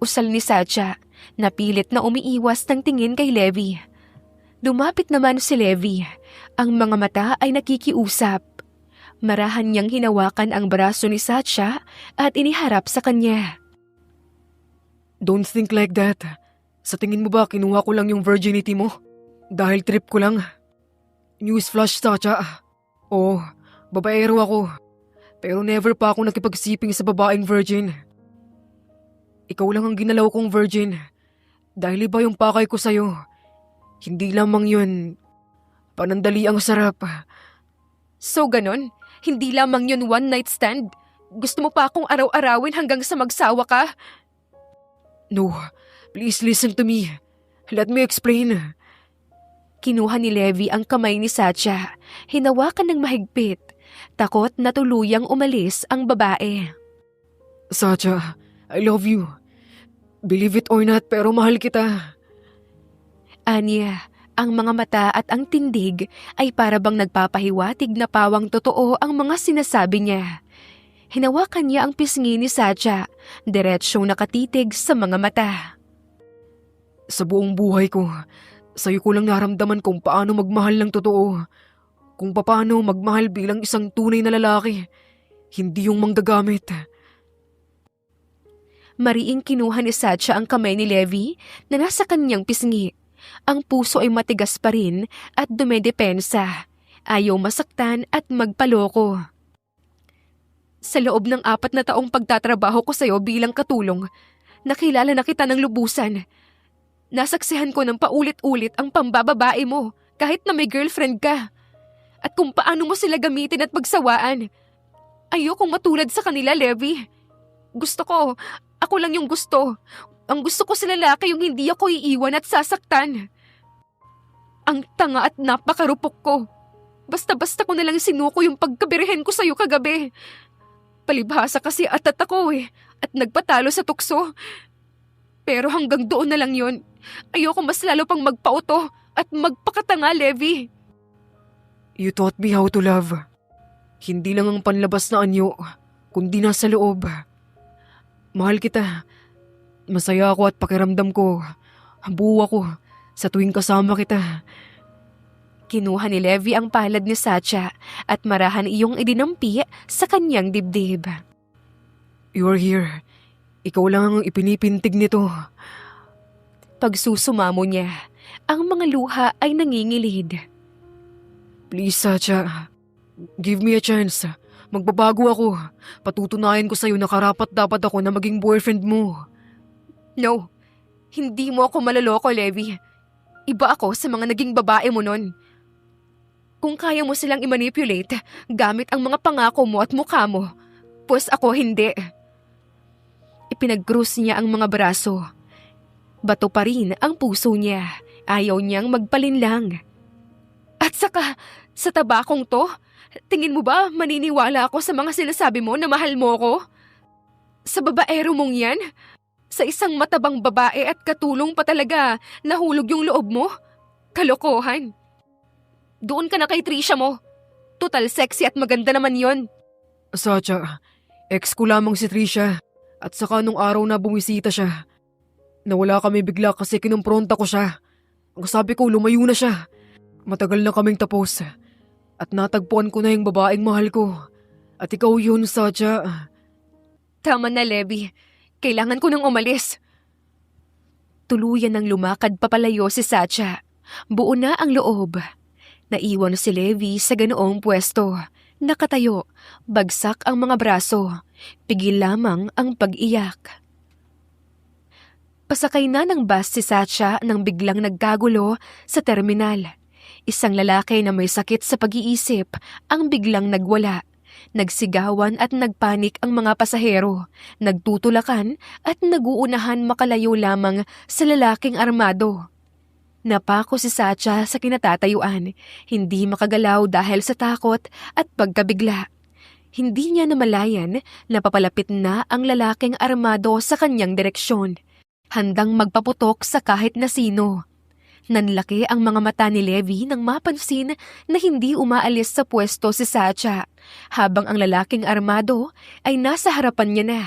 Usal ni Satya, napilit na umiiwas ng tingin kay Levi. Lumapit naman si Levi. Ang mga mata ay nakikiusap. Marahan niyang hinawakan ang braso ni Satya at iniharap sa kanya. Don't think like that. Sa tingin mo ba kinuha ko lang yung virginity mo? Dahil trip ko lang. Newsflash, Satya. Oo, babaero ako. Pero never pa ako nakipagsiping sa babaeng virgin. Ikaw lang ang ginalaw kong virgin. Dahil iba yung pakay ko sa'yo. Hindi lamang yun. Panandali ang sarap. So ganon? Hindi lamang yun one night stand? Gusto mo pa akong araw-arawin hanggang sa magsawa ka? No, please listen to me. Let me explain. Kinuha ni Levi ang kamay ni Satya. Hinawakan ng mahigpit. Takot na tuluyang umalis ang babae. Satya, I love you. Believe it or not, pero mahal kita. Anya, ang mga mata at ang tindig ay para bang nagpapahiwatig na pawang totoo ang mga sinasabi niya. Hinawakan niya ang pisngi ni Satya, diretsyong nakatitig sa mga mata. Sa buong buhay ko, sa'yo ko lang naramdaman kung paano magmahal ng totoo. Kung paano magmahal bilang isang tunay na lalaki. Hindi yung manggagamit. Mariing kinuha ni Satya ang kamay ni Levi na nasa kanyang pisngi. Ang puso ay matigas pa rin at dumedepensa. Ayaw masaktan at magpaloko. Sa loob ng 4 na taong pagtatrabaho ko sa'yo bilang katulong, nakilala na kita ng lubusan. Nasaksihan ko ng paulit-ulit ang pambababae mo kahit na may girlfriend ka. At kung paano mo sila gamitin at pagsawaan. Ayokong matulad sa kanila, Levi. Gusto ko, ako lang yung gusto. Ang gusto ko sa lalaki yung hindi ako iiwan at sasaktan. Ang tanga at napakarupok ko. Basta-basta ko nalang sinuko yung pagkabirihen ko sa'yo kagabi. Palibhasa kasi atat ako at nagpatalo sa tukso. Pero hanggang doon na lang yun. Ayoko mas lalo pang magpauto at magpakatanga, Levi. You taught me how to love. Hindi lang ang panlabas na anyo, kundi nasa loob. Mahal kita. Masaya ako at pakiramdam ko. Buo ako sa tuwing kasama kita. Kinuha ni Levi ang palad ni Satya at marahan iyong idinampi sa kanyang dibdib. You're here. Ikaw lang ang ipinipintig nito. Pagsusumamo niya, ang mga luha ay nangingilid. Please, Satya. Give me a chance. Magbabago ako. Patutunayan ko sa'yo na karapat dapat ako na maging boyfriend mo. No, hindi mo ako maloloko, Levi. Iba ako sa mga naging babae mo nun. Kung kaya mo silang i-manipulate gamit ang mga pangako mo at mukha mo, pues ako hindi. Ipinag-cross niya ang mga braso. Bato pa rin ang puso niya. Ayaw niyang magpalinlang. At saka, sa tabakong to, tingin mo ba maniniwala ako sa mga sinasabi mo na mahal mo ko? Sa babaero mong yan? Sa isang matabang babae at katulong pa talaga nahulog yung loob mo? Kalokohan. Doon ka na kay Trisha mo. Total sexy at maganda naman yon. Satya, ex ko lamang si Trisha. At saka nung araw na bumisita siya, nawala kami bigla kasi kinumpronta ko siya. Ang sabi ko, lumayo na siya. Matagal na kaming tapos. At natagpuan ko na yung babaeng mahal ko. At ikaw yun, Satya. Tama na, Levi. Kailangan ko nang umalis. Tuluyan ng lumakad papalayo si Satya. Buo na ang loob. Naiwan si Levi sa ganoong pwesto. Nakatayo, bagsak ang mga braso. Pigil lamang ang pag-iyak. Pasakay na ng bus si Satya nang biglang nagkagulo sa terminal. Isang lalaki na may sakit sa pag-iisip ang biglang nagwala. Nagsigawan at nagpanik ang mga pasahero, nagtutulakan at naguunahan makalayo lamang sa lalaking armado. Napako si Satya sa kinatatayuan, hindi makagalaw dahil sa takot at pagkabigla. Hindi niya namalayan na papalapit na ang lalaking armado sa kanyang direksyon, handang magpaputok sa kahit na sino. Nanlaki ang mga mata ni Levi nang mapansin na hindi umaalis sa pwesto si Satya, habang ang lalaking armado ay nasa harapan niya na,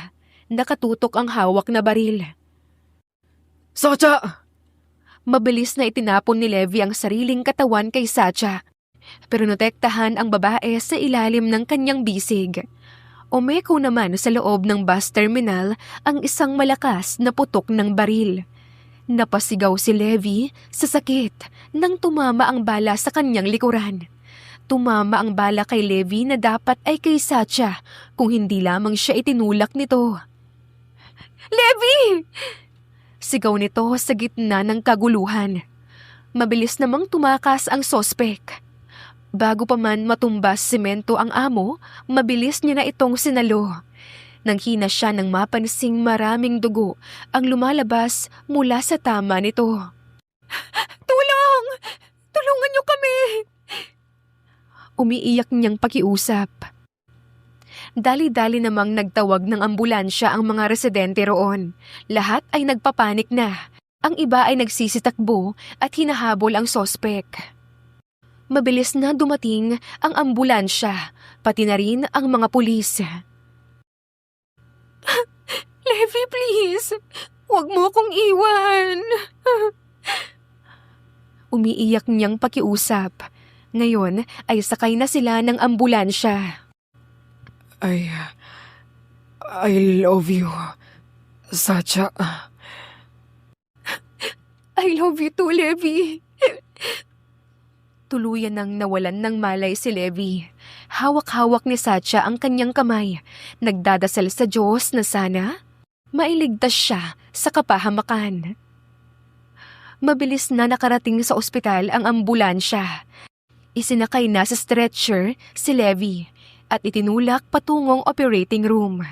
nakatutok ang hawak na baril. Satya! Mabilis na itinapon ni Levi ang sariling katawan kay Satya, pero notektahan ang babae sa ilalim ng kanyang bisig. Umeko naman sa loob ng bus terminal ang isang malakas na putok ng baril. Napasigaw si Levi sa sakit nang tumama ang bala sa kanyang likuran. Tumama ang bala kay Levi na dapat ay kay Satya kung hindi lamang siya itinulak nito. Levi! Sigaw nito sa gitna ng kaguluhan. Mabilis namang tumakas ang sospek. Bago pa man matumbas semento ang amo, mabilis niya na itong sinalo. Nang hina siya nang mapansing maraming dugo ang lumalabas mula sa tama nito. Tulong! Tulungan niyo kami! Umiiyak niyang pakiusap. Dali-dali namang nagtawag ng ambulansya ang mga residente roon. Lahat ay nagpapanik na. Ang iba ay nagsisitakbo at hinahabol ang sospek. Mabilis na dumating ang ambulansya, pati na rin ang mga pulis. Levi, please! Huwag mo akong iwan! Umiiyak niyang pakiusap. Ngayon ay sakay na sila ng ambulansya. I love you, Satya. I love you too, Levi. Tuluyan nang nawalan ng malay si Levi. Hawak-hawak ni Satya ang kanyang kamay. Nagdadasal sa Diyos na sana mailigtas siya sa kapahamakan. Mabilis na nakarating sa ospital ang ambulansya. Isinakay na sa stretcher si Levi at itinulak patungong operating room.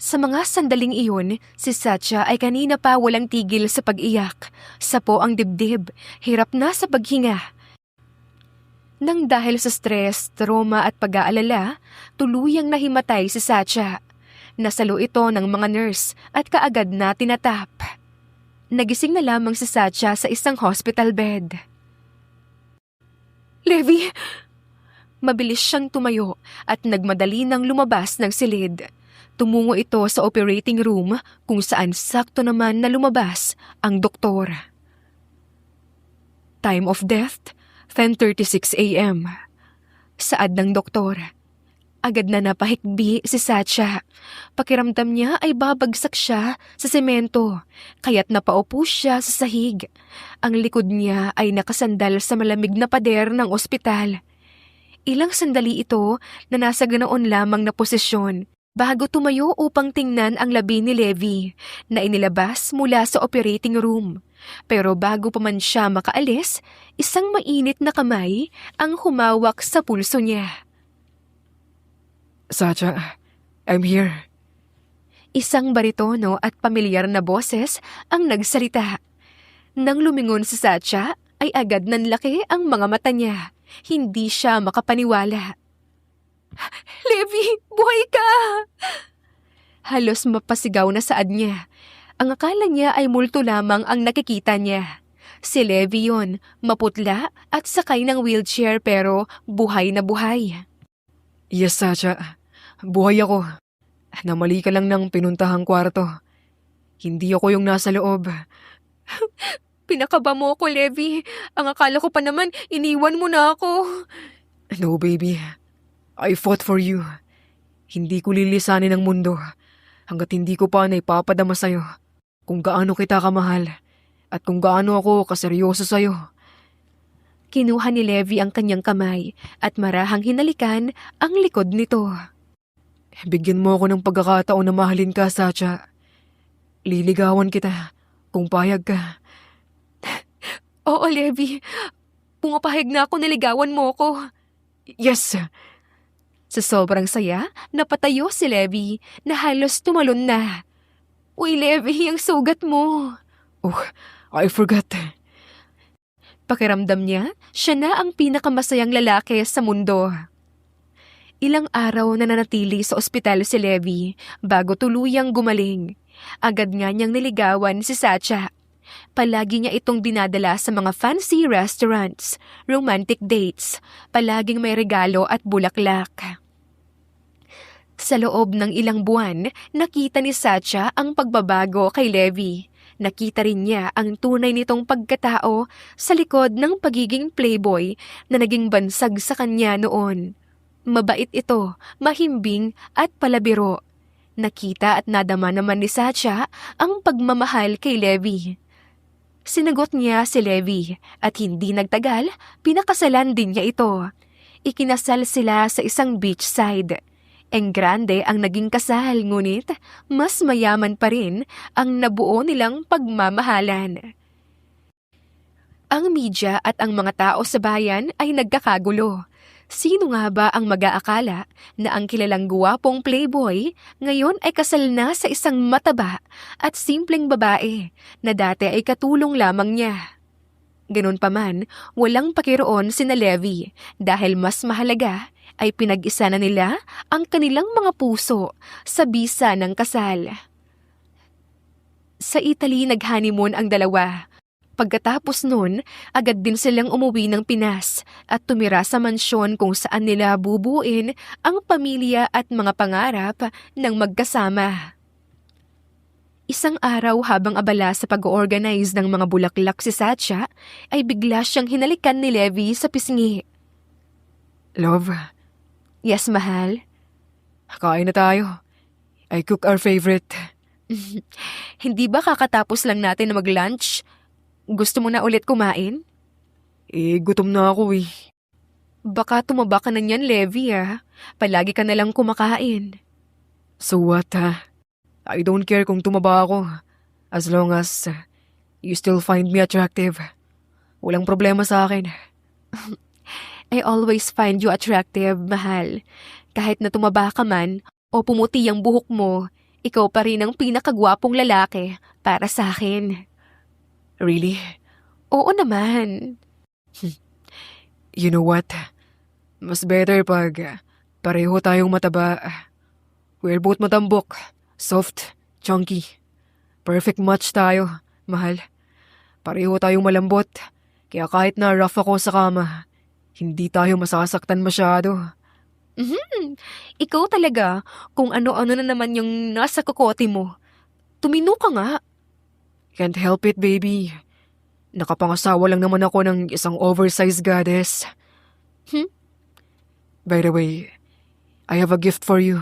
Sa mga sandaling iyon, si Satya ay kanina pa walang tigil sa pag-iyak. Sapo ang dibdib, hirap na sa paghinga. Nang dahil sa stress, trauma at pag-aalala, tuluyang nahimatay si Satya. Nasalo ito ng mga nurse at kaagad na tinatap. Nagising na lamang si Satya sa isang hospital bed. Levi! Mabilis siyang tumayo at nagmadali nang lumabas ng silid. Tumungo ito sa operating room kung saan sakto naman na lumabas ang doktor. Time of death, 10:36 a.m. Saad ng doktor. Agad na napahikbi si Satya. Pakiramdam niya ay babagsak siya sa semento, kaya't napaupo siya sa sahig. Ang likod niya ay nakasandal sa malamig na pader ng ospital. Ilang sandali ito na nasa ganoon lamang na posisyon bago tumayo upang tingnan ang labi ni Levi na inilabas mula sa operating room. Pero bago pa man siya makaalis, isang mainit na kamay ang humawak sa pulso niya. Satya, I'm here. Isang baritono at pamilyar na boses ang nagsalita. Nang lumingon si Satya, ay agad nanlaki ang mga mata niya. Hindi siya makapaniwala. Levi, buhay ka! Halos mapasigaw na saad niya. Ang akala niya ay multo lamang ang nakikita niya. Si Levi yun, maputla at sakay ng wheelchair pero buhay na buhay. Yes, Satya. Buhay ako. Namali ka lang ng pinuntahang kwarto. Hindi ako yung nasa loob. Pinakaba mo ko, Levi. Ang akala ko pa naman, iniwan mo na ako. No, baby. I fought for you. Hindi ko lilisanin ang mundo hanggat hindi ko pa naipapadama sa'yo kung gaano kita kamahal at kung gaano ako kaseryoso sa'yo. Kinuha ni Levi ang kanyang kamay at marahang hinalikan ang likod nito. Bigyan mo ako ng pagkakataon na mahalin ka, Satya. Liligawan kita kung payag ka. Oo, Levi. Pumapahig na ako, niligawan mo ko. Yes! Sa sobrang saya, napatayo si Levi na halos tumalon na. Uy, Levi, ang sugat mo. Oh, I forgot. Pakiramdam niya, siya na ang pinakamasayang lalaki sa mundo. Ilang araw na nanatili sa ospital si Levi bago tuluyang gumaling. Agad nga niyang niligawan si Satya. Palagi niya itong dinadala sa mga fancy restaurants, romantic dates, palaging may regalo at bulaklak. Sa loob ng ilang buwan, nakita ni Satya ang pagbabago kay Levi. Nakita rin niya ang tunay nitong pagkatao sa likod ng pagiging playboy na naging bansag sa kanya noon. Mabait ito, mahimbing at palabiro. Nakita at nadama naman ni Satya ang pagmamahal kay Levi. Sinagot niya si Levi at hindi nagtagal, pinakasalan din niya ito. Ikinasal sila sa isang beachside. Enggrande ang naging kasal, ngunit mas mayaman pa rin ang nabuo nilang pagmamahalan. Ang media at ang mga tao sa bayan ay nagkakagulo. Sino nga ba ang mag-aakala na ang kilalang guwapong playboy ngayon ay kasal na sa isang mataba at simpleng babae na dati ay katulong lamang niya? Ganun pa man, walang pakiroon sina Levi dahil mas mahalaga ay pinag-isa na nila ang kanilang mga puso sa bisa ng kasal. Sa Italy nag-honeymoon ang dalawa. Pagkatapos nun, agad din silang umuwi ng Pinas at tumira sa mansyon kung saan nila bubuin ang pamilya at mga pangarap ng magkasama. Isang araw habang abala sa pag-organize ng mga bulaklak si Satya, ay bigla siyang hinalikan ni Levi sa pisngi. Love, Yes, mahal. kain na tayo. I cook our favorite. Hindi ba kakatapos lang natin na mag-lunch? Gusto mo na ulit kumain? Gutom na ako eh. Baka tumaba ka na niyan, Levi Palagi ka na lang kumakain. So what I don't care kung tumaba ako. As long as you still find me attractive. Walang problema sa akin. I always find you attractive, mahal. Kahit na tumaba ka man o pumuti ang buhok mo, ikaw pa rin ang pinakagwapong lalaki para sa akin. Really? Oo naman. You know what? Mas better pag pareho tayong mataba. We're both matambok, soft, chunky. Perfect match tayo, mahal. Pareho tayong malambot, kaya kahit na rough ako sa kama, hindi tayo masasaktan masyado. Ikaw talaga, kung ano-ano na naman yung nasa kokote mo. Tumino ka nga. Can't help it, baby. Nakapangasawa lang naman ako ng isang oversized goddess. By the way, I have a gift for you.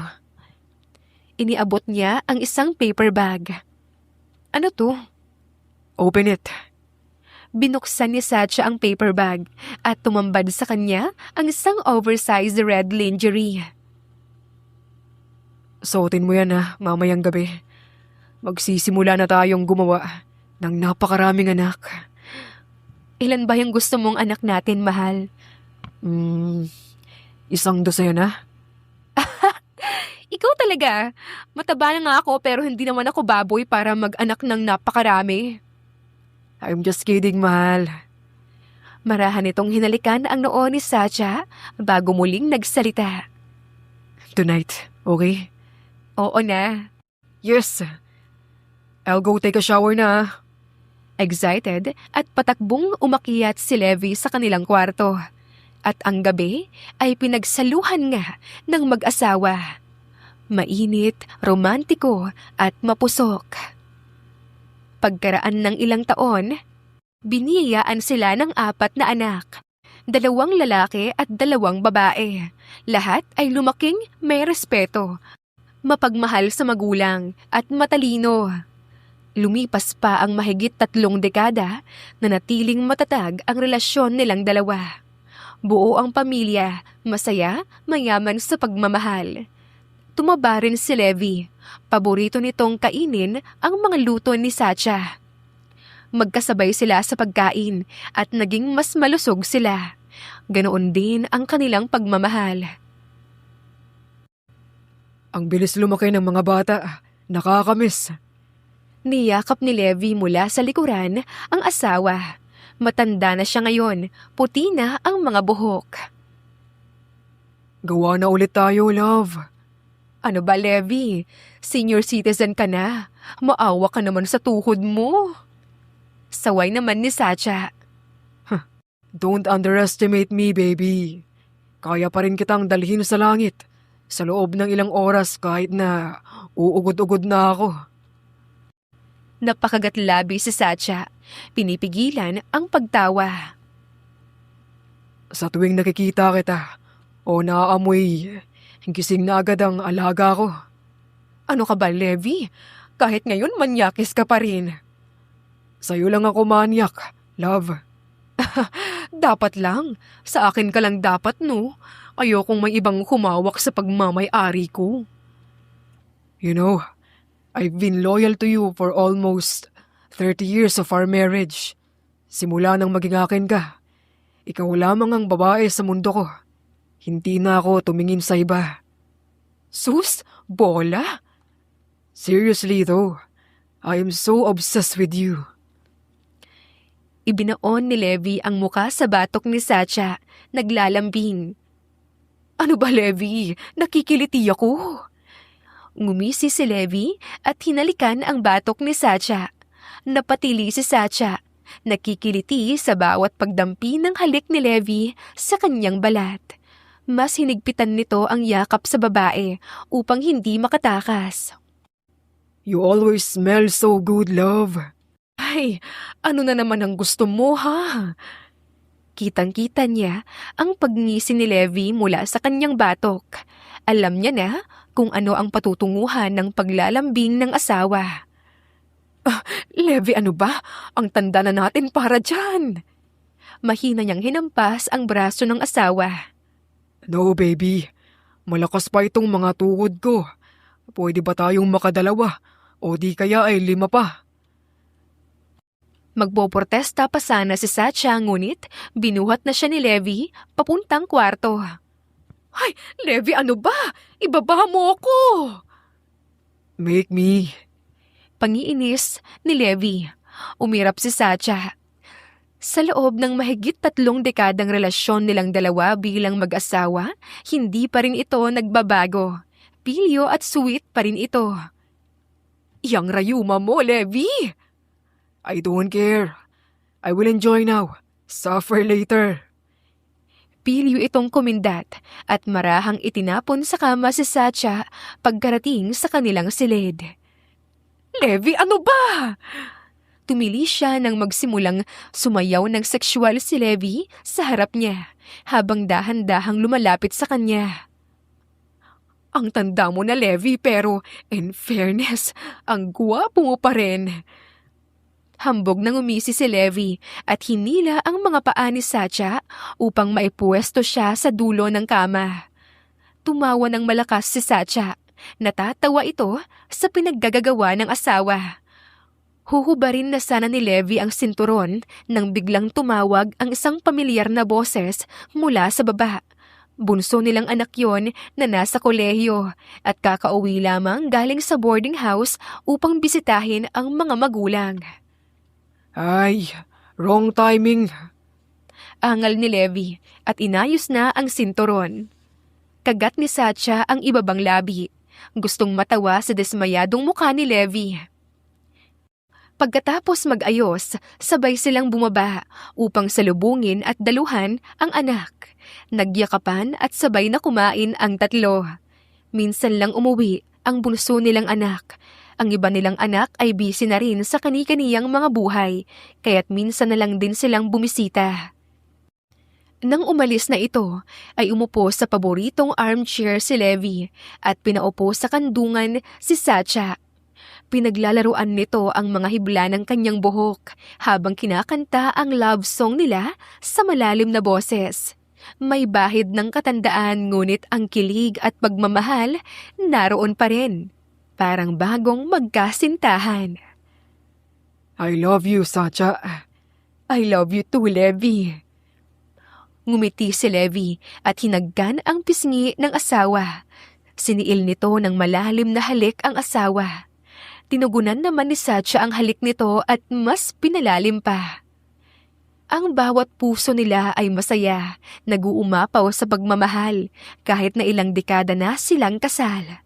Iniabot niya ang isang paper bag. Ano to? Open it. Binuksan ni Satya ang paper bag at tumambad sa kanya ang isang oversized red lingerie. Suotin mo yan mamayang gabi. Magsisimula na tayong gumawa ng napakaraming anak. Ilan ba yung gusto mong anak natin, mahal? Isang dosena. Ikaw talaga. Mataba na nga ako pero hindi naman ako baboy para mag-anak ng napakarami. I'm just kidding, mahal. Marahan itong hinalikan ang noo ni Satya bago muling nagsalita. Tonight, okay? Oo na. Yes. I'll go take a shower na. Excited at patakbong umakyat si Levi sa kanilang kwarto. At ang gabi ay pinagsaluhan nga ng mag-asawa. Mainit, romantiko at mapusok. Pagkaraan ng ilang taon, Biniyayaan sila ng 4 na anak. 2 lalaki at 2 babae. Lahat ay lumaking may respeto, mapagmahal sa magulang at matalino. Lumipas pa ang mahigit 3 dekada na natiling matatag ang relasyon nilang dalawa. Buo ang pamilya, masaya, mayaman sa pagmamahal. Tumaba rin si Levi. Paborito nitong kainin ang mga luto ni Sacha. Magkasabay sila sa pagkain at naging mas malusog sila. Ganoon din ang kanilang pagmamahal. Ang bilis lumaki ng mga bata. Nakakamiss. Niyakap ni Levi mula sa likuran ang asawa. Matanda na siya ngayon, puti na ang mga buhok. Gawa na ulit tayo, love. Ano ba, Levi? Senior citizen ka na. Maawa ka naman sa tuhod mo. Saway naman ni Sacha. Don't underestimate me, baby. Kaya pa rin kitang dalhin sa langit sa loob ng ilang oras kahit na uugod-ugod na ako. Napakagatlabi si Sacha. Pinipigilan ang pagtawa. Sa tuwing nakikita kita o naaamoy, gising na agad ang alaga ko. Ano ka ba, Levi? Kahit ngayon manyakis ka pa rin. Sa'yo lang ako manyak, love. Dapat lang. Sa akin ka lang dapat, no? Ayokong may ibang humawak sa pagmamay-ari ko. You know, I've been loyal to you for almost 30 years of our marriage. Simula nang maging akin ka. Ikaw lamang ang babae sa mundo ko. Hindi na ako tumingin sa iba. Sus, bola? Seriously though, I am so obsessed with you. Ibinaon ni Levi ang muka sa batok ni Sacha, naglalambing. Ano ba, Levi? Nakikiliti ako. Ngumisi si Levi at hinalikan ang batok ni Sacha. Napatili si Sacha, nakikiliti sa bawat pagdampi ng halik ni Levi sa kanyang balat. Mas hinigpitan nito ang yakap sa babae upang hindi makatakas. You always smell so good, love. Ay, ano na naman ang gusto mo, ha? Kitang-kita niya ang pagngisi ni Levi mula sa kanyang batok. Alam niya na kung ano ang patutunguhan ng paglalambing ng asawa. Levi, ano ba? Ang tanda na natin para dyan. Mahina niyang hinampas ang braso ng asawa. No, baby. Malakas pa itong mga tuhod ko. Pwede ba tayong makadalawa? O di kaya ay 5 pa? Magpoprotesta pa sana si Sacha, ngunit binuhat na siya ni Levi papuntang kwarto. Ay, Levi, ano ba? Ibaba mo ako! Make me. Pangiinis ni Levi. Umirap si Sacha. Sa loob ng mahigit 3 dekadang relasyon nilang dalawa bilang mag-asawa, hindi pa rin ito nagbabago. Pilyo at sweet pa rin ito. Yang rayuma mo, Levi! I don't care. I will enjoy now. Suffer later. Pilyo itong kumindat at marahang itinapon sa kama si Sacha pagkarating sa kanilang silid. Levi, ano ba? Tumili siya nang magsimulang sumayaw ng sexual si Levi sa harap niya habang dahan-dahang lumalapit sa kanya. Ang tanda mo na, Levi, pero in fairness, ang gwapo mo pa rin. Hambog nang umisi si Levi at hinila ang mga paa ni Sacha upang maipuwesto siya sa dulo ng kama. Tumawa ng malakas si Sacha. Natatawa ito sa pinaggagagawa ng asawa. Huhubarin na sana ni Levi ang sinturon nang biglang tumawag ang isang pamilyar na boses mula sa baba. Bunso nilang anak yon na nasa kolehiyo at kakauwi lamang galing sa boarding house upang bisitahin ang mga magulang. Ay, wrong timing. Angal ni Levi at inayos na ang sinturon. Kagat ni Sacha ang ibabang labi. Gustong matawa sa dismayadong mukha ni Levi. Pagkatapos mag-ayos, sabay silang bumaba upang salubungin at daluhan ang anak. Nagyakapan at sabay na kumain ang 3. Minsan lang umuwi ang bunso nilang anak. Ang iba nilang anak ay busy na rin sa kani-kaniyang mga buhay, kaya't minsan na lang din silang bumisita. Nang umalis na ito, ay umupo sa paboritong armchair si Levi at pinaupo sa kandungan si Satya. Pinaglalaruan nito ang mga hibla ng kanyang buhok habang kinakanta ang love song nila sa malalim na boses. May bahid ng katandaan ngunit ang kilig at pagmamahal naroon pa rin. Parang bagong magkasintahan. I love you, Satya. I love you too, Levi. Ngumiti si Levi at hinagkan ang pisngi ng asawa. Siniil nito ng malalim na halik ang asawa. Tinugunan naman ni Satya ang halik nito at mas pinalalim pa. Ang bawat puso nila ay masaya, nag-uumapaw sa pagmamahal kahit na ilang dekada na silang kasal.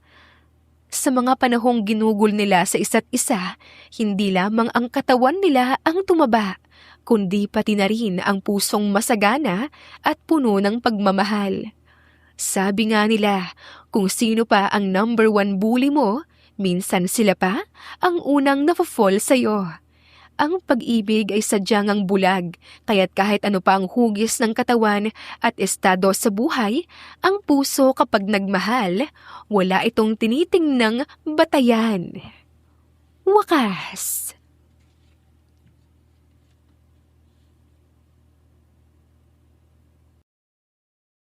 Sa mga panahong ginugol nila sa isa't isa, hindi lamang ang katawan nila ang tumaba, kundi pati na rin ang pusong masagana at puno ng pagmamahal. Sabi nga nila, kung sino pa ang number 1 bully mo, minsan sila pa ang unang napafall sa'yo. Ang pag-ibig ay sadyang ang bulag, kaya't kahit ano pa ang hugis ng katawan at estado sa buhay, ang puso kapag nagmahal, wala itong tinitingnang batayan. Wakas!